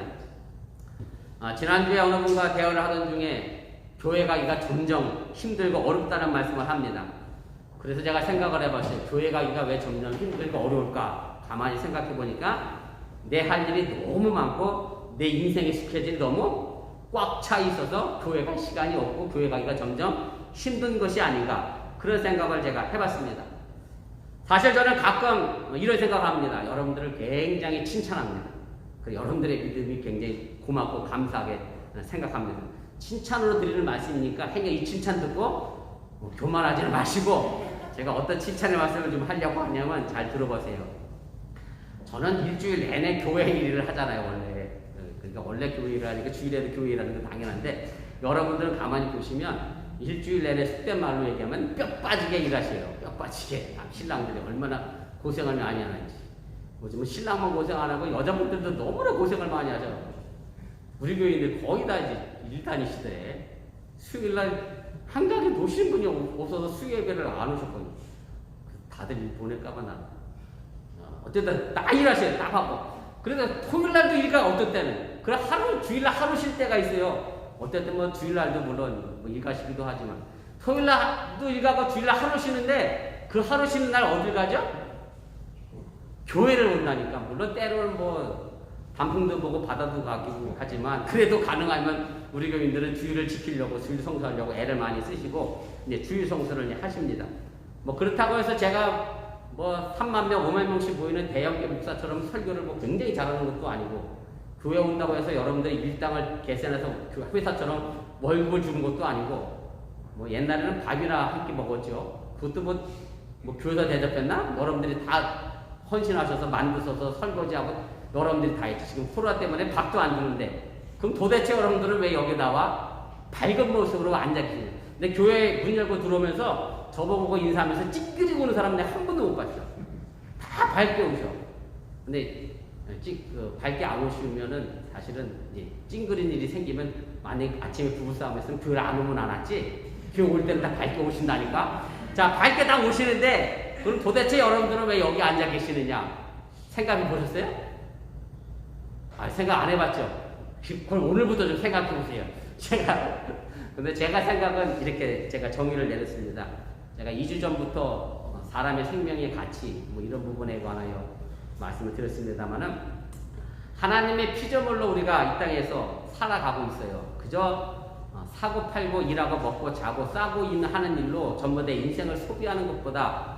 지난주에 어느 분과 대화를 하던 중에 교회 가기가 점점 힘들고 어렵다는 말씀을 합니다. 그래서 제가 생각을 해봤어요. 교회 가기가 왜 점점 힘들고 어려울까? 가만히 생각해 보니까 내 할 일이 너무 많고 내 인생의 스케줄이 너무 꽉 차 있어서 교회 갈 시간이 없고 교회 가기가 점점 힘든 것이 아닌가 그런 생각을 제가 해봤습니다. 사실 저는 가끔 이런 생각을 합니다. 여러분들을 굉장히 칭찬합니다. 그리고 여러분들의 믿음이 굉장히 고맙고 감사하게 생각합니다. 칭찬으로 드리는 말씀이니까 행여 이 칭찬 듣고 교만하지는 마시고 제가 어떤 칭찬의 말씀을 좀 하려고 하냐면 잘 들어보세요. 저는 일주일 내내 교회 일을 하잖아요, 원래. 그러니까 원래 교회 일을 하니까 주일에도 교회 일하는 건 당연한데 여러분들은 가만히 보시면 일주일 내내 속된 말로 얘기하면 뼈 빠지게 일하세요. 뼈 빠지게. 신랑들이 얼마나 고생을 많이 하는지. 요즘은 신랑만 고생 안 하고 여자분들도 너무나 고생을 많이 하죠. 우리 교인들 거의 다 이제 일 다니시대. 수요일날 한가게 노시는 분이 없어서 수요예배를 안 오셨거든요. 다들 일 보낼까봐 나. 어쨌든 다 일하셔요. 다 바빠. 그래서 토요일날도 일가 어떨 때는. 그래 주일날 하루 쉴 때가 있어요. 어떨 때 주일날도 물론 일 가시기도 하지만 토요일날도 일 가고 주일날 하루 쉬는데 그 하루 쉬는 날 어딜 가죠? 교회를 온다니까. 물론 때로는 단풍도 보고 바다도 가기도 하지만 그래도 가능하면 우리 교인들은 주일을 지키려고 주일 성수하려고 애를 많이 쓰시고 이제 주일 성수를 이제 하십니다. 그렇다고 해서 제가 3만 명, 5만 명씩 모이는 대형교 목사처럼 설교를 굉장히 잘하는 것도 아니고 교회 온다고 해서 여러분들이 일당을 계산해서 회사처럼 월급을 주는 것도 아니고 옛날에는 밥이나 한 끼 먹었죠. 그것도 교회에서 대접했나? 여러분들이 다 헌신하셔서 만두 써서 설거지하고 여러분들이 다 했죠. 지금 코로나 때문에 밥도 안 주는데 그럼 도대체 여러분들은 왜 여기 나와 밝은 모습으로 앉아 계세요? 근데 교회 문 열고 들어오면서 저보고 인사하면서 찌끄리고 오는 사람 내가 한 번도 못 봤어. 다 밝게 오셔. 근데 밝게 안 오시면은 사실은 이제 찡그린 일이 생기면 만약에 아침에 부부싸움 했으면 교회 안 오면 안 왔지. 교회 올 때는 다 밝게 오신다니까. 자, 밝게 다 오시는데 그럼 도대체 여러분들은 왜 여기 앉아 계시느냐? 생각해 보셨어요? 생각 안 해봤죠? 그럼 오늘부터 좀 생각해 보세요. 근데 제가 생각은 이렇게 제가 정의를 내렸습니다. 제가 2주 전부터 사람의 생명의 가치 이런 부분에 관하여 말씀을 드렸습니다만은 하나님의 피조물로 우리가 이 땅에서 살아가고 있어요. 그저 사고 팔고 일하고 먹고 자고 싸고 하는 일로 전부 내 인생을 소비하는 것보다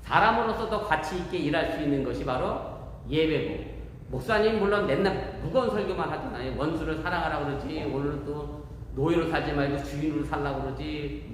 사람으로서 더 가치 있게 일할 수 있는 것이 바로 예배고, 목사님 물론 맨날 무거운 설교만 하잖아요. 원수를 사랑하라고 그러지, 오늘은 또 노예로 살지 말고 주인으로 살라고 그러지,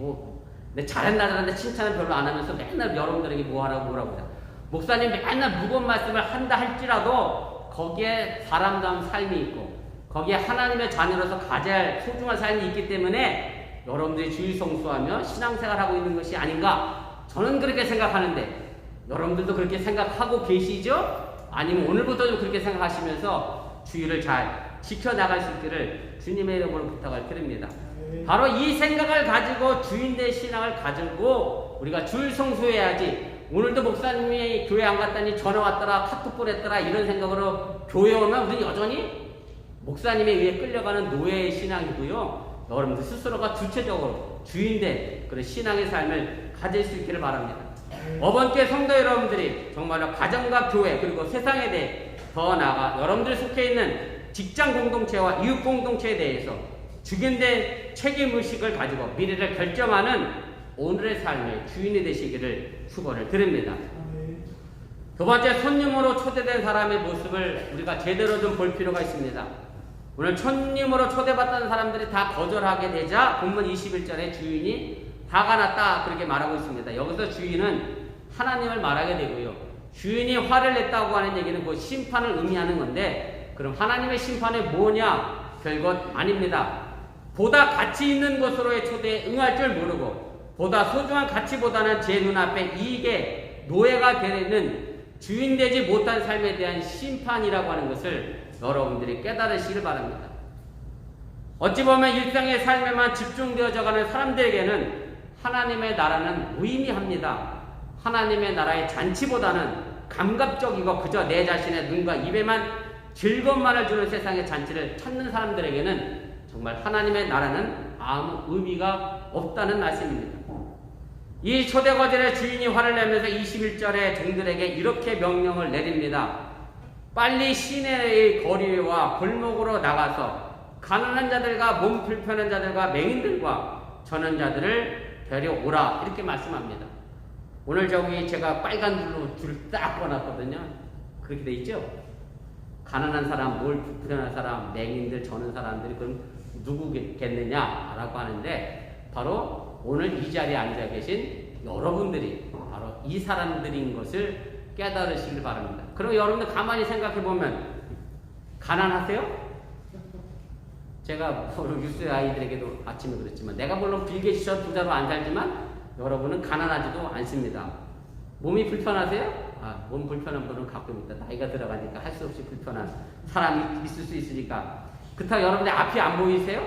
내 잘했나 칭찬을 별로 안 하면서 맨날 여러분들에게 뭐라고 해요. 목사님 맨날 무거운 말씀을 한다 할지라도 거기에 사람다운 삶이 있고 거기에 하나님의 자녀로서 가져야 할 소중한 삶이 있기 때문에 여러분들이 주일 성수하며 신앙생활하고 있는 것이 아닌가, 저는 그렇게 생각하는데 여러분들도 그렇게 생각하고 계시죠? 아니면 오늘부터 좀 그렇게 생각하시면서 주일을 잘 지켜나갈 수 있기를 주님의 이름으로 부탁을 드립니다. 바로 이 생각을 가지고 주인된 신앙을 가지고 우리가 주일 성수해야지, 오늘도 목사님이 교회 안 갔다니 전화 왔더라, 카톡 보냈더라 이런 생각으로 교회 오면 우리는 여전히 목사님에 의해 끌려가는 노예의 신앙이고요. 여러분들 스스로가 주체적으로 주인된 그런 신앙의 삶을 가질 수 있기를 바랍니다. 어번께 성도 여러분들이 정말로 가정과 교회 그리고 세상에 대해 더 나아가 여러분들이 속해 있는 직장 공동체와 이웃 공동체에 대해서 주견된 책임의식을 가지고 미래를 결정하는 오늘의 삶의 주인이 되시기를 축원을 드립니다. 두 번째, 손님으로 초대된 사람의 모습을 우리가 제대로 좀 볼 필요가 있습니다. 오늘 손님으로 초대받던 사람들이 다 거절하게 되자 본문 21절에 주인이 화가 났다 그렇게 말하고 있습니다. 여기서 주인은 하나님을 말하게 되고요. 주인이 화를 냈다고 하는 얘기는 그 심판을 의미하는 건데, 그럼 하나님의 심판이 뭐냐? 별것 아닙니다. 보다 가치 있는 것으로의 초대에 응할 줄 모르고 보다 소중한 가치보다는 제 눈앞에 이익에 노예가 되는 주인 되지 못한 삶에 대한 심판이라고 하는 것을 여러분들이 깨달으시길 바랍니다. 어찌 보면 일상의 삶에만 집중되어져가는 사람들에게는 하나님의 나라는 무의미합니다. 하나님의 나라의 잔치보다는 감각적이고 그저 내 자신의 눈과 입에만 즐거움만을 주는 세상의 잔치를 찾는 사람들에게는 정말 하나님의 나라는 아무 의미가 없다는 말씀입니다. 이 초대거절의 주인이 화를 내면서 21절에 종들에게 이렇게 명령을 내립니다. 빨리 시내의 거리와 골목으로 나가서 가난한 자들과 몸 불편한 자들과 맹인들과 전원자들을 데려오라 이렇게 말씀합니다. 오늘 저기 제가 빨간 줄로 줄을 딱 꺼놨거든요. 그렇게 돼 있죠? 가난한 사람, 몸 불편한 사람, 맹인들, 저는 사람들이 그럼 누구겠느냐라고 하는데 바로 오늘 이 자리에 앉아 계신 여러분들이 바로 이 사람들인 것을 깨달으시길 바랍니다. 그럼 여러분들 가만히 생각해보면 가난하세요? 제가 뉴스 아이들에게도 아침에 그랬지만 내가 물론 빌게이츠 부자로 안 살지만 여러분은 가난하지도 않습니다. 몸이 불편하세요? 몸 불편한 분은 가끔 있다. 나이가 들어가니까 할 수 없이 불편한 사람이 있을 수 있으니까. 그렇다고 여러분들 앞이 안 보이세요?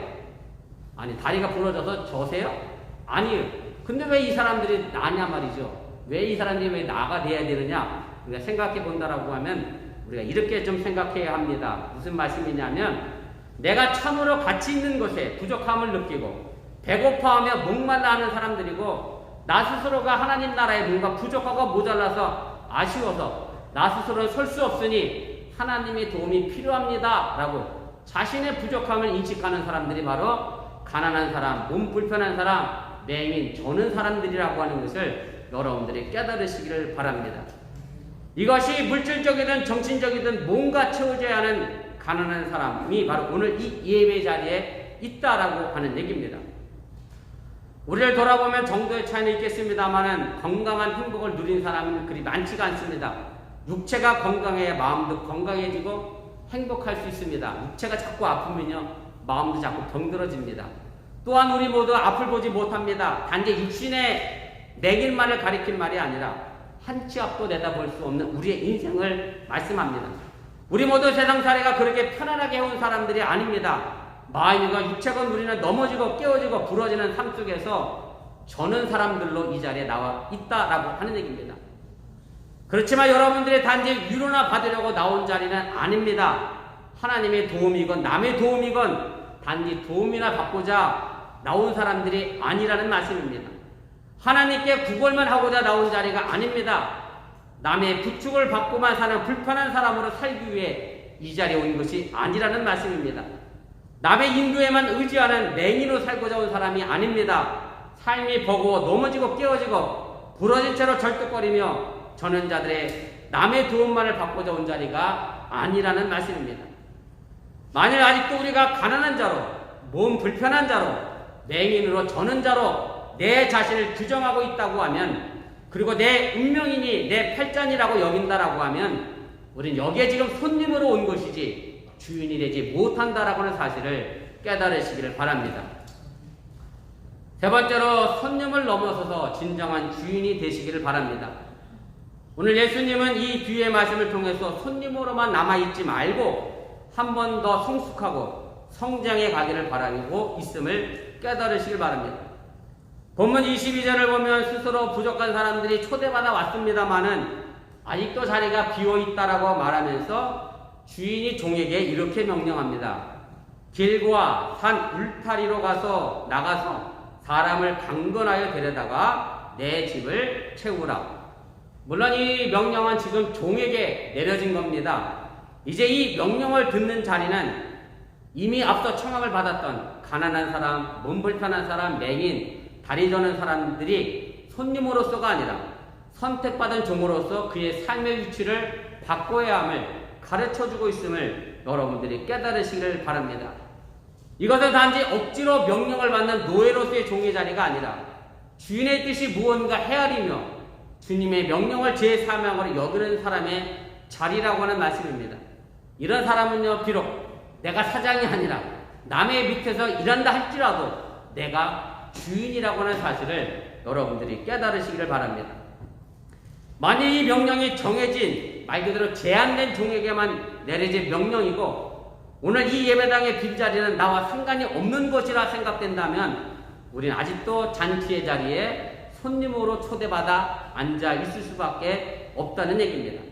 아니 다리가 부러져서 저세요? 아니에요. 근데 왜 이 사람들이 나냐 말이죠. 왜 이 사람들이 왜 나가 돼야 되느냐? 우리가 생각해 본다라고 하면 우리가 이렇게 좀 생각해야 합니다. 무슨 말씀이냐면 내가 참으로 가치 있는 것에 부족함을 느끼고 배고파하며 목말라 하는 사람들이고 나 스스로가 하나님 나라에 뭔가 부족하고 모자라서 아쉬워서 나 스스로는 설 수 없으니 하나님의 도움이 필요합니다 라고 자신의 부족함을 인식하는 사람들이 바로 가난한 사람, 몸 불편한 사람, 맹인, 저는 사람들이라고 하는 것을 여러분들이 깨달으시기를 바랍니다. 이것이 물질적이든 정신적이든 뭔가 채워져야 하는 가난한 사람이 바로 오늘 이 예배 자리에 있다라고 하는 얘기입니다. 우리를 돌아보면 정도의 차이는 있겠습니다만은 건강한 행복을 누린 사람은 그리 많지가 않습니다. 육체가 건강해야 마음도 건강해지고 행복할 수 있습니다. 육체가 자꾸 아프면요 마음도 자꾸 병들어집니다. 또한 우리 모두 앞을 보지 못합니다. 단지 육신의 내길만을 가리킨 말이 아니라 한 치 앞도 내다볼 수 없는 우리의 인생을 말씀합니다. 우리 모두 세상살이가 그렇게 편안하게 해온 사람들이 아닙니다. 마음과 육체가 누리는 넘어지고 깨어지고 부러지는 삶 속에서 저는 사람들로 이 자리에 나와 있다라고 하는 얘기입니다. 그렇지만 여러분들이 단지 위로나 받으려고 나온 자리는 아닙니다. 하나님의 도움이건 남의 도움이건 단지 도움이나 받고자 나온 사람들이 아니라는 말씀입니다. 하나님께 구걸만 하고자 나온 자리가 아닙니다. 남의 부축을 받고만 사는 불편한 사람으로 살기 위해 이 자리에 온 것이 아니라는 말씀입니다. 남의 인도에만 의지하는 맹인으로 살고자 온 사람이 아닙니다. 삶이 버거워 넘어지고 깨어지고 부러진 채로 절뚝거리며 저는 자들의 남의 도움만을 받고자 온 자리가 아니라는 말씀입니다. 만일 아직도 우리가 가난한 자로, 몸 불편한 자로, 맹인으로 저는 자로 내 자신을 규정하고 있다고 하면, 그리고 내 운명이니 내 팔잔이라고 여긴다라고 하면 우린 여기에 지금 손님으로 온 것이지 주인이 되지 못한다라고 하는 사실을 깨달으시기를 바랍니다. 세 번째로 손님을 넘어서서 진정한 주인이 되시기를 바랍니다. 오늘 예수님은 이 뒤의 말씀을 통해서 손님으로만 남아있지 말고 한 번 더 성숙하고 성장해 가기를 바라고 있음을 깨달으시길 바랍니다. 본문 22절을 보면 스스로 부족한 사람들이 초대받아 왔습니다마는 아직도 자리가 비어있다라고 말하면서 주인이 종에게 이렇게 명령합니다. 길과 산 울타리로 나가서 사람을 강건하여 데려다가 내 집을 채우라. 물론 이 명령은 지금 종에게 내려진 겁니다. 이제 이 명령을 듣는 자리는 이미 앞서 청함을 받았던 가난한 사람, 몸 불편한 사람, 맹인, 다리 저는 사람들이 손님으로서가 아니라 선택받은 종으로서 그의 삶의 위치를 바꿔야 함을 가르쳐주고 있음을 여러분들이 깨달으시기를 바랍니다. 이것은 단지 억지로 명령을 받는 노예로서의 종의 자리가 아니라 주인의 뜻이 무언가 헤아리며 주님의 명령을 제 사명으로 여기는 사람의 자리라고 하는 말씀입니다. 이런 사람은요, 비록 내가 사장이 아니라 남의 밑에서 일한다 할지라도 내가 주인이라고 하는 사실을 여러분들이 깨달으시기를 바랍니다. 만일 이 명령이 정해진 말 그대로 제한된 종에게만 내려진 명령이고 오늘 이 예배당의 빈자리는 나와 상관이 없는 것이라 생각된다면 우리는 아직도 잔치의 자리에 손님으로 초대받아 앉아 있을 수밖에 없다는 얘기입니다.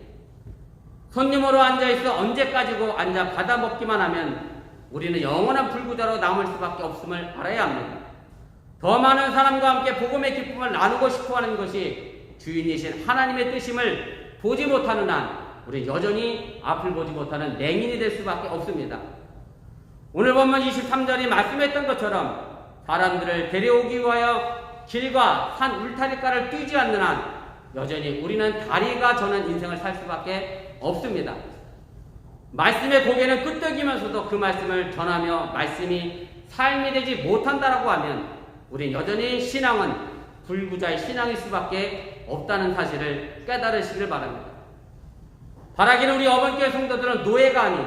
손님으로 앉아있어 언제까지고 앉아 받아먹기만 하면 우리는 영원한 불구자로 남을 수밖에 없음을 알아야 합니다. 더 많은 사람과 함께 복음의 기쁨을 나누고 싶어하는 것이 주인이신 하나님의 뜻임을 보지 못하는 한 우리는 여전히 앞을 보지 못하는 맹인이 될 수밖에 없습니다. 오늘 본문 23절이 말씀했던 것처럼 사람들을 데려오기 위하여 길과 산 울타리가를 뛰지 않는 한 여전히 우리는 다리가 저는 인생을 살 수밖에 없습니다. 말씀의 고개는 끄덕이면서도 그 말씀을 전하며 말씀이 삶이 되지 못한다라고 하면 우린 여전히 신앙은 불구자의 신앙일 수밖에 없다는 사실을 깨달으시길 바랍니다. 바라기는 우리 어번교회 성도들은 노예가 아닌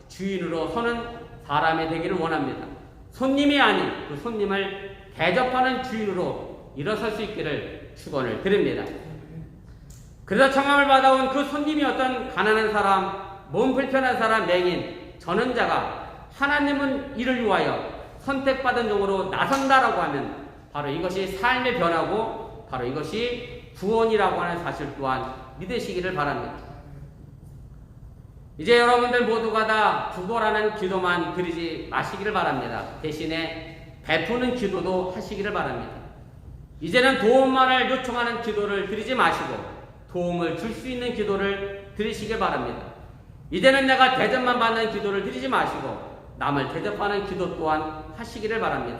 주인으로 서는 사람이 되기를 원합니다. 손님이 아닌 그 손님을 대접하는 주인으로 일어설 수 있기를 축원을 드립니다. 그래서 청함을 받아온 그 손님이었던 가난한 사람, 몸 불편한 사람, 맹인, 전원자가 하나님은 이를 위하여 선택받은 종으로 나선다라고 하면 바로 이것이 삶의 변화고 바로 이것이 구원이라고 하는 사실 또한 믿으시기를 바랍니다. 이제 여러분들 모두가 다 구걸하는 기도만 드리지 마시기를 바랍니다. 대신에 베푸는 기도도 하시기를 바랍니다. 이제는 도움만을 요청하는 기도를 드리지 마시고 도움을 줄 수 있는 기도를 드리시길 바랍니다. 이제는 내가 대접만 받는 기도를 드리지 마시고 남을 대접하는 기도 또한 하시기를 바랍니다.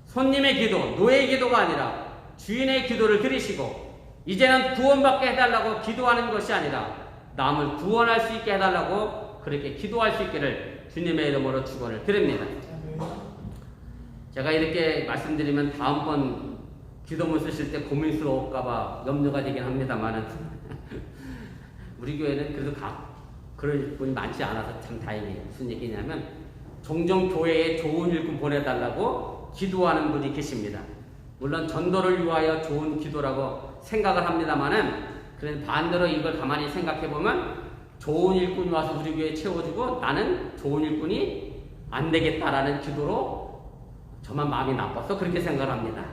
손님의 기도, 노예의 기도가 아니라 주인의 기도를 드리시고 이제는 구원받게 해달라고 기도하는 것이 아니라 남을 구원할 수 있게 해달라고 그렇게 기도할 수 있기를 주님의 이름으로 축원을 드립니다. 제가 이렇게 말씀드리면 다음번 기도문 쓰실 때 고민스러울까봐 염려가 되긴 합니다만은 우리 교회는 그래도 그럴 분이 많지 않아서 참 다행이에요. 무슨 얘기냐면 종종 교회에 좋은 일꾼 보내달라고 기도하는 분이 계십니다. 물론 전도를 위하여 좋은 기도라고 생각을 합니다만은 그런데 반대로 이걸 가만히 생각해보면 좋은 일꾼이 와서 우리 교회에 채워주고 나는 좋은 일꾼이 안 되겠다라는 기도로 저만 마음이 나빠서 그렇게 생각을 합니다.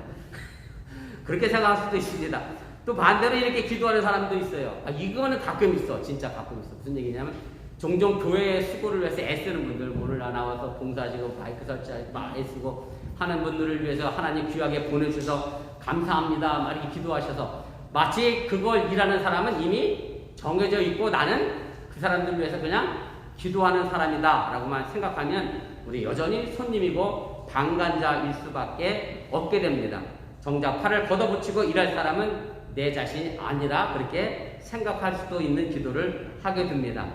그렇게 생각할 수도 있습니다. 또 반대로 이렇게 기도하는 사람도 있어요. 이거는 가끔 있어. 진짜 가끔 있어. 무슨 얘기냐면 종종 교회의 수고를 위해서 애쓰는 분들, 오늘 나와서 봉사하시고 마이크 설치하고 많이 쓰고 하는 분들을 위해서 하나님 귀하게 보내주셔서 감사합니다. 막 이렇게 기도하셔서 마치 그걸 일하는 사람은 이미 정해져 있고 나는 그 사람들을 위해서 그냥 기도하는 사람이다 라고만 생각하면 우리 여전히 손님이고 방관자일 수밖에 없게 됩니다. 정작 팔을 걷어붙이고 일할 사람은 내 자신이 아니라 그렇게 생각할 수도 있는 기도를 하게 됩니다.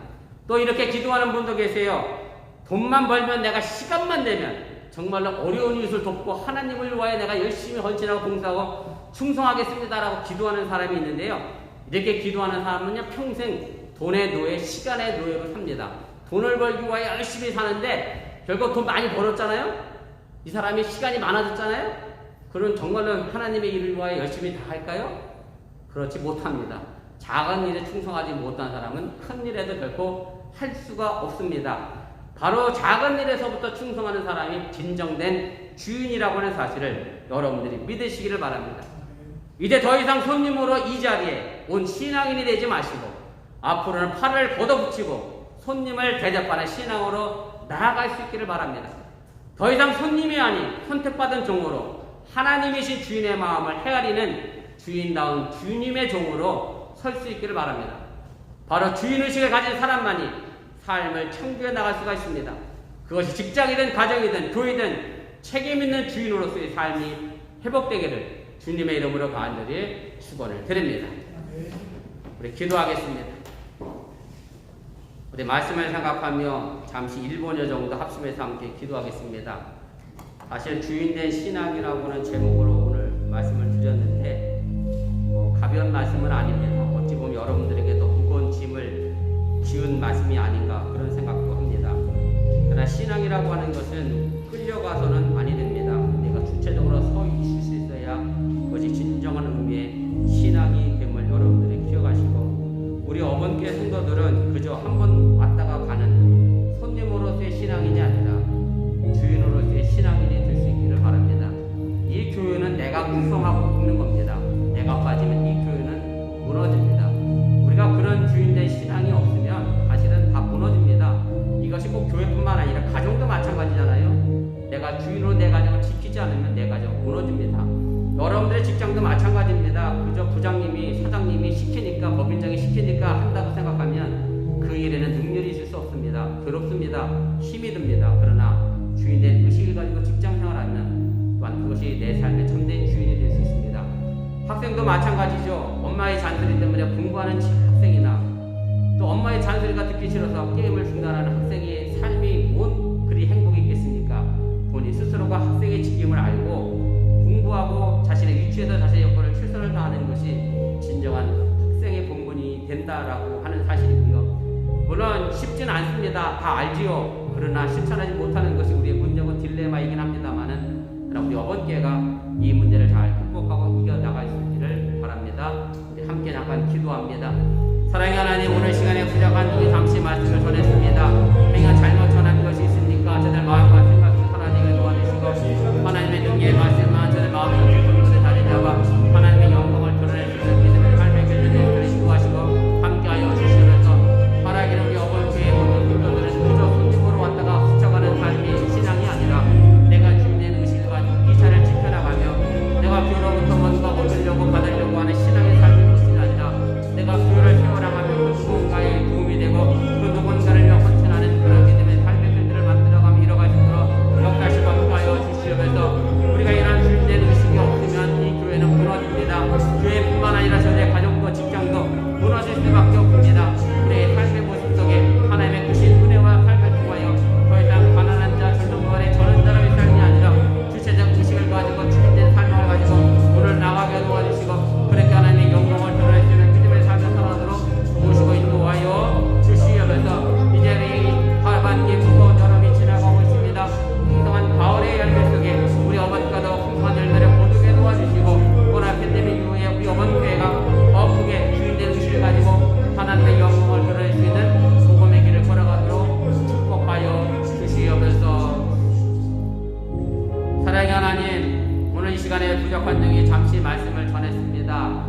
또 이렇게 기도하는 분도 계세요. 돈만 벌면 내가 시간만 내면 정말로 어려운 이웃을 돕고 하나님을 위하여 내가 열심히 헌신하고 봉사하고 충성하겠습니다라고 기도하는 사람이 있는데요. 이렇게 기도하는 사람은요 평생 돈의 노예, 시간의 노예로 삽니다. 돈을 벌기 위하여 열심히 사는데 결국 돈 많이 벌었잖아요. 이 사람이 시간이 많아졌잖아요. 그럼 정말로 하나님의 일을 위하여 열심히 다 할까요? 그렇지 못합니다. 작은 일에 충성하지 못한 사람은 큰 일에도 결코 할 수가 없습니다. 바로 작은 일에서부터 충성하는 사람이 진정된 주인이라고 하는 사실을 여러분들이 믿으시기를 바랍니다. 이제 더 이상 손님으로 이 자리에 온 신앙인이 되지 마시고 앞으로는 팔을 걷어붙이고 손님을 대접하는 신앙으로 나아갈 수 있기를 바랍니다. 더 이상 손님이 아닌 선택받은 종으로 하나님이신 주인의 마음을 헤아리는 주인다운 주님의 종으로 설 수 있기를 바랍니다. 바로 주인의식을 가진 사람만이 삶을 창조해 나갈 수가 있습니다. 그것이 직장이든 가정이든 교회든 책임있는 주인으로서의 삶이 회복되기를 주님의 이름으로 간절히 축원을 드립니다. 우리 기도하겠습니다. 우리 말씀을 생각하며 잠시 1분여 정도 합심해서 함께 기도하겠습니다. 사실 주인된 신앙이라고는 제목으로 오늘 말씀을 드렸는데 가벼운 말씀은 아닙니다. 어찌 보면 여러분들에게도 무거운 짐을 지운 말씀이 아닌가 그런 생각도 합니다. 그러나 신앙이라고 하는 것은 끌려가서는 아니 됩니다. 내가 주체적으로 서 있을 수 있어야 그것이 진정한 의미의 신앙이 됨을 여러분들이 기억하시고 우리 어번교회 성도들은 그저 한 번 왔다가 가는 손님으로서의 신앙인이 아니라 주인으로서의 신앙인이 될 수 있기를 바랍니다. 이 교회는 내가 구성하고 있는 겁니다. 내가 빠지면 이 교회는 무너집니다. 우리가 그런 주인된 신앙이 없으면 사실은 다 무너집니다. 이것이 꼭 교회뿐만 아니라 가정도 마찬가지잖아요. 내가 주인으로 내 가정을 지키지 않으면 내 가정 무너집니다. 여러분들의 직장도 마찬가지입니다. 그저 부장님이 사장님이 시키니까 법인장이 시키니까 한다고 생각하면 그 일에는 능률이 있을 수 없습니다. 괴롭습니다. 힘이 듭니다. 그러나 주인의 의식을 가지고 직장생활하면 또한 그것이 내 삶의 참된 주인이 될 수 있습니다. 학생도 마찬가지죠. 엄마의 잔소리 때문에 공부하는 학생이나 또 엄마의 잔소리가 듣기 싫어서 게임을 중단하는 학생의 삶이 뭔 그리 행복이 있겠습니까? 본인 스스로가 학생의 직임을 알고 공부하고 자신의 위치에서 자신의 역할을 최선을 다하는 것이 진정한 학생의 본분이 된다라고 하는 사실이고요. 물론 쉽진 않습니다. 다 알지요. 그러나 실천하지 못하는 것이 우리의 문제고 딜레마이긴 합니다만은 그럼 우리 어번교회가 이 문제를 잘 극복하고 이겨나갈 수 있기를 바랍니다. 우리 함께 잠깐 기도합니다. 사랑의 하나님, 오늘 시간에 부족한 우리 잠시 말씀을 전했습니다. 우리가 잘못 전한 것이 있습니까? 저들 마음과 생각을 하나님을 도와주시고 하나님의 능력의 말씀만 저들 마음을 교회뿐만 아니라 저의 가족도 직장도 무너질 수밖에 없습니다. 우리의 삶의 모습 속에 하나님의 크신 은혜와 삶을 통하여 더 이상 가난한 자, 절망간에 저는 사람의 삶이 아니라 주체적 의식을 가지고 주인된 삶을 가지고 오늘 나가게 도와주시고 그렇게 하나님의 영광을 드러낼 수 있는 믿음의 삶을 살아가도록 모시고 인도하여 주시옵소서. 이제 하반기 무거운 여름이 지나가고 있습니다. 풍성한 가을의 열매 속에 우리 어머니가도 풍성한 열매를 거두게 도와주시고 코로나 팬데믹 이후에 우리 어머니교회가 더 크게 주인된 의식을 가지고 하나님의 영광을 드러낼 수 있는 복음의 길을 걸어가도록 축복하여 주시옵소서. 사랑의 하나님, 오늘 이 시간에 부족한 중에 잠시 말씀을 전했습니다.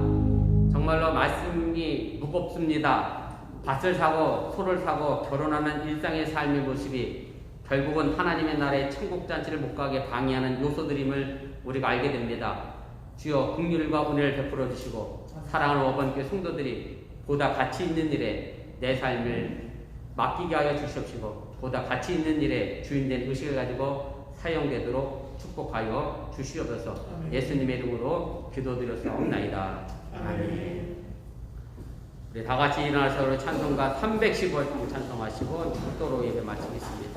정말로 말씀이 무겁습니다. 밭을 사고 소를 사고 결혼하는 일상의 삶의 모습이 결국은 하나님의 나라의 천국잔치를 못 가게 방해하는 요소들임을 우리가 알게 됩니다. 주여 긍휼과 은혜를 베풀어 주시고 사랑하는 어머니께 성도들이 보다 가치 있는 일에 내 삶을 맡기게 하여 주시옵시고 보다 가치 있는 일에 주인된 의식을 가지고 사용되도록 축복하여 주시옵소서. 예수님의 이름으로 기도드렸사옵나이다. 아멘. 우리 다 같이 일어나서 찬송가 315장 찬송하시고 축도로 예배 마치겠습니다.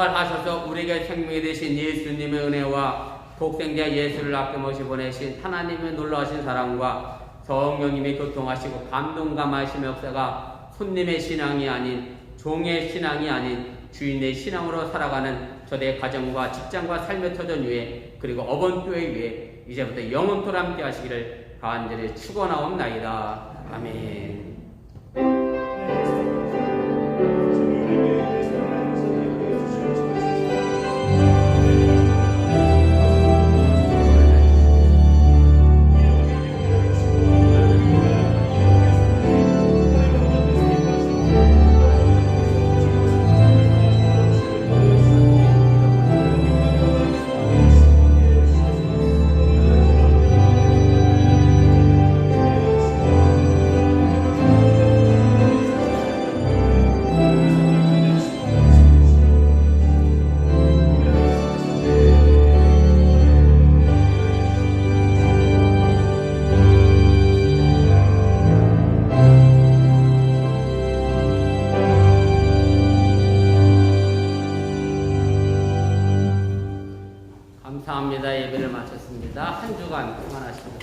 부활하셔서 우리에게 생명이 되신 예수님의 은혜와 독생자 예수를 아낌없이 보내신 하나님의 놀라우신 사랑과 성령님이 교통하시고 감동감하심의 역사가 손님의 신앙이 아닌 종의 신앙이 아닌 주인의 신앙으로 살아가는 저의 가정과 직장과 삶의 터전 위에 그리고 어번교회 위에 이제부터 영원토록 함께 하시기를 간절히 축원하옵나이다. 아멘. 감사합니다. 예배를 마쳤습니다. 한 주간 평안하시고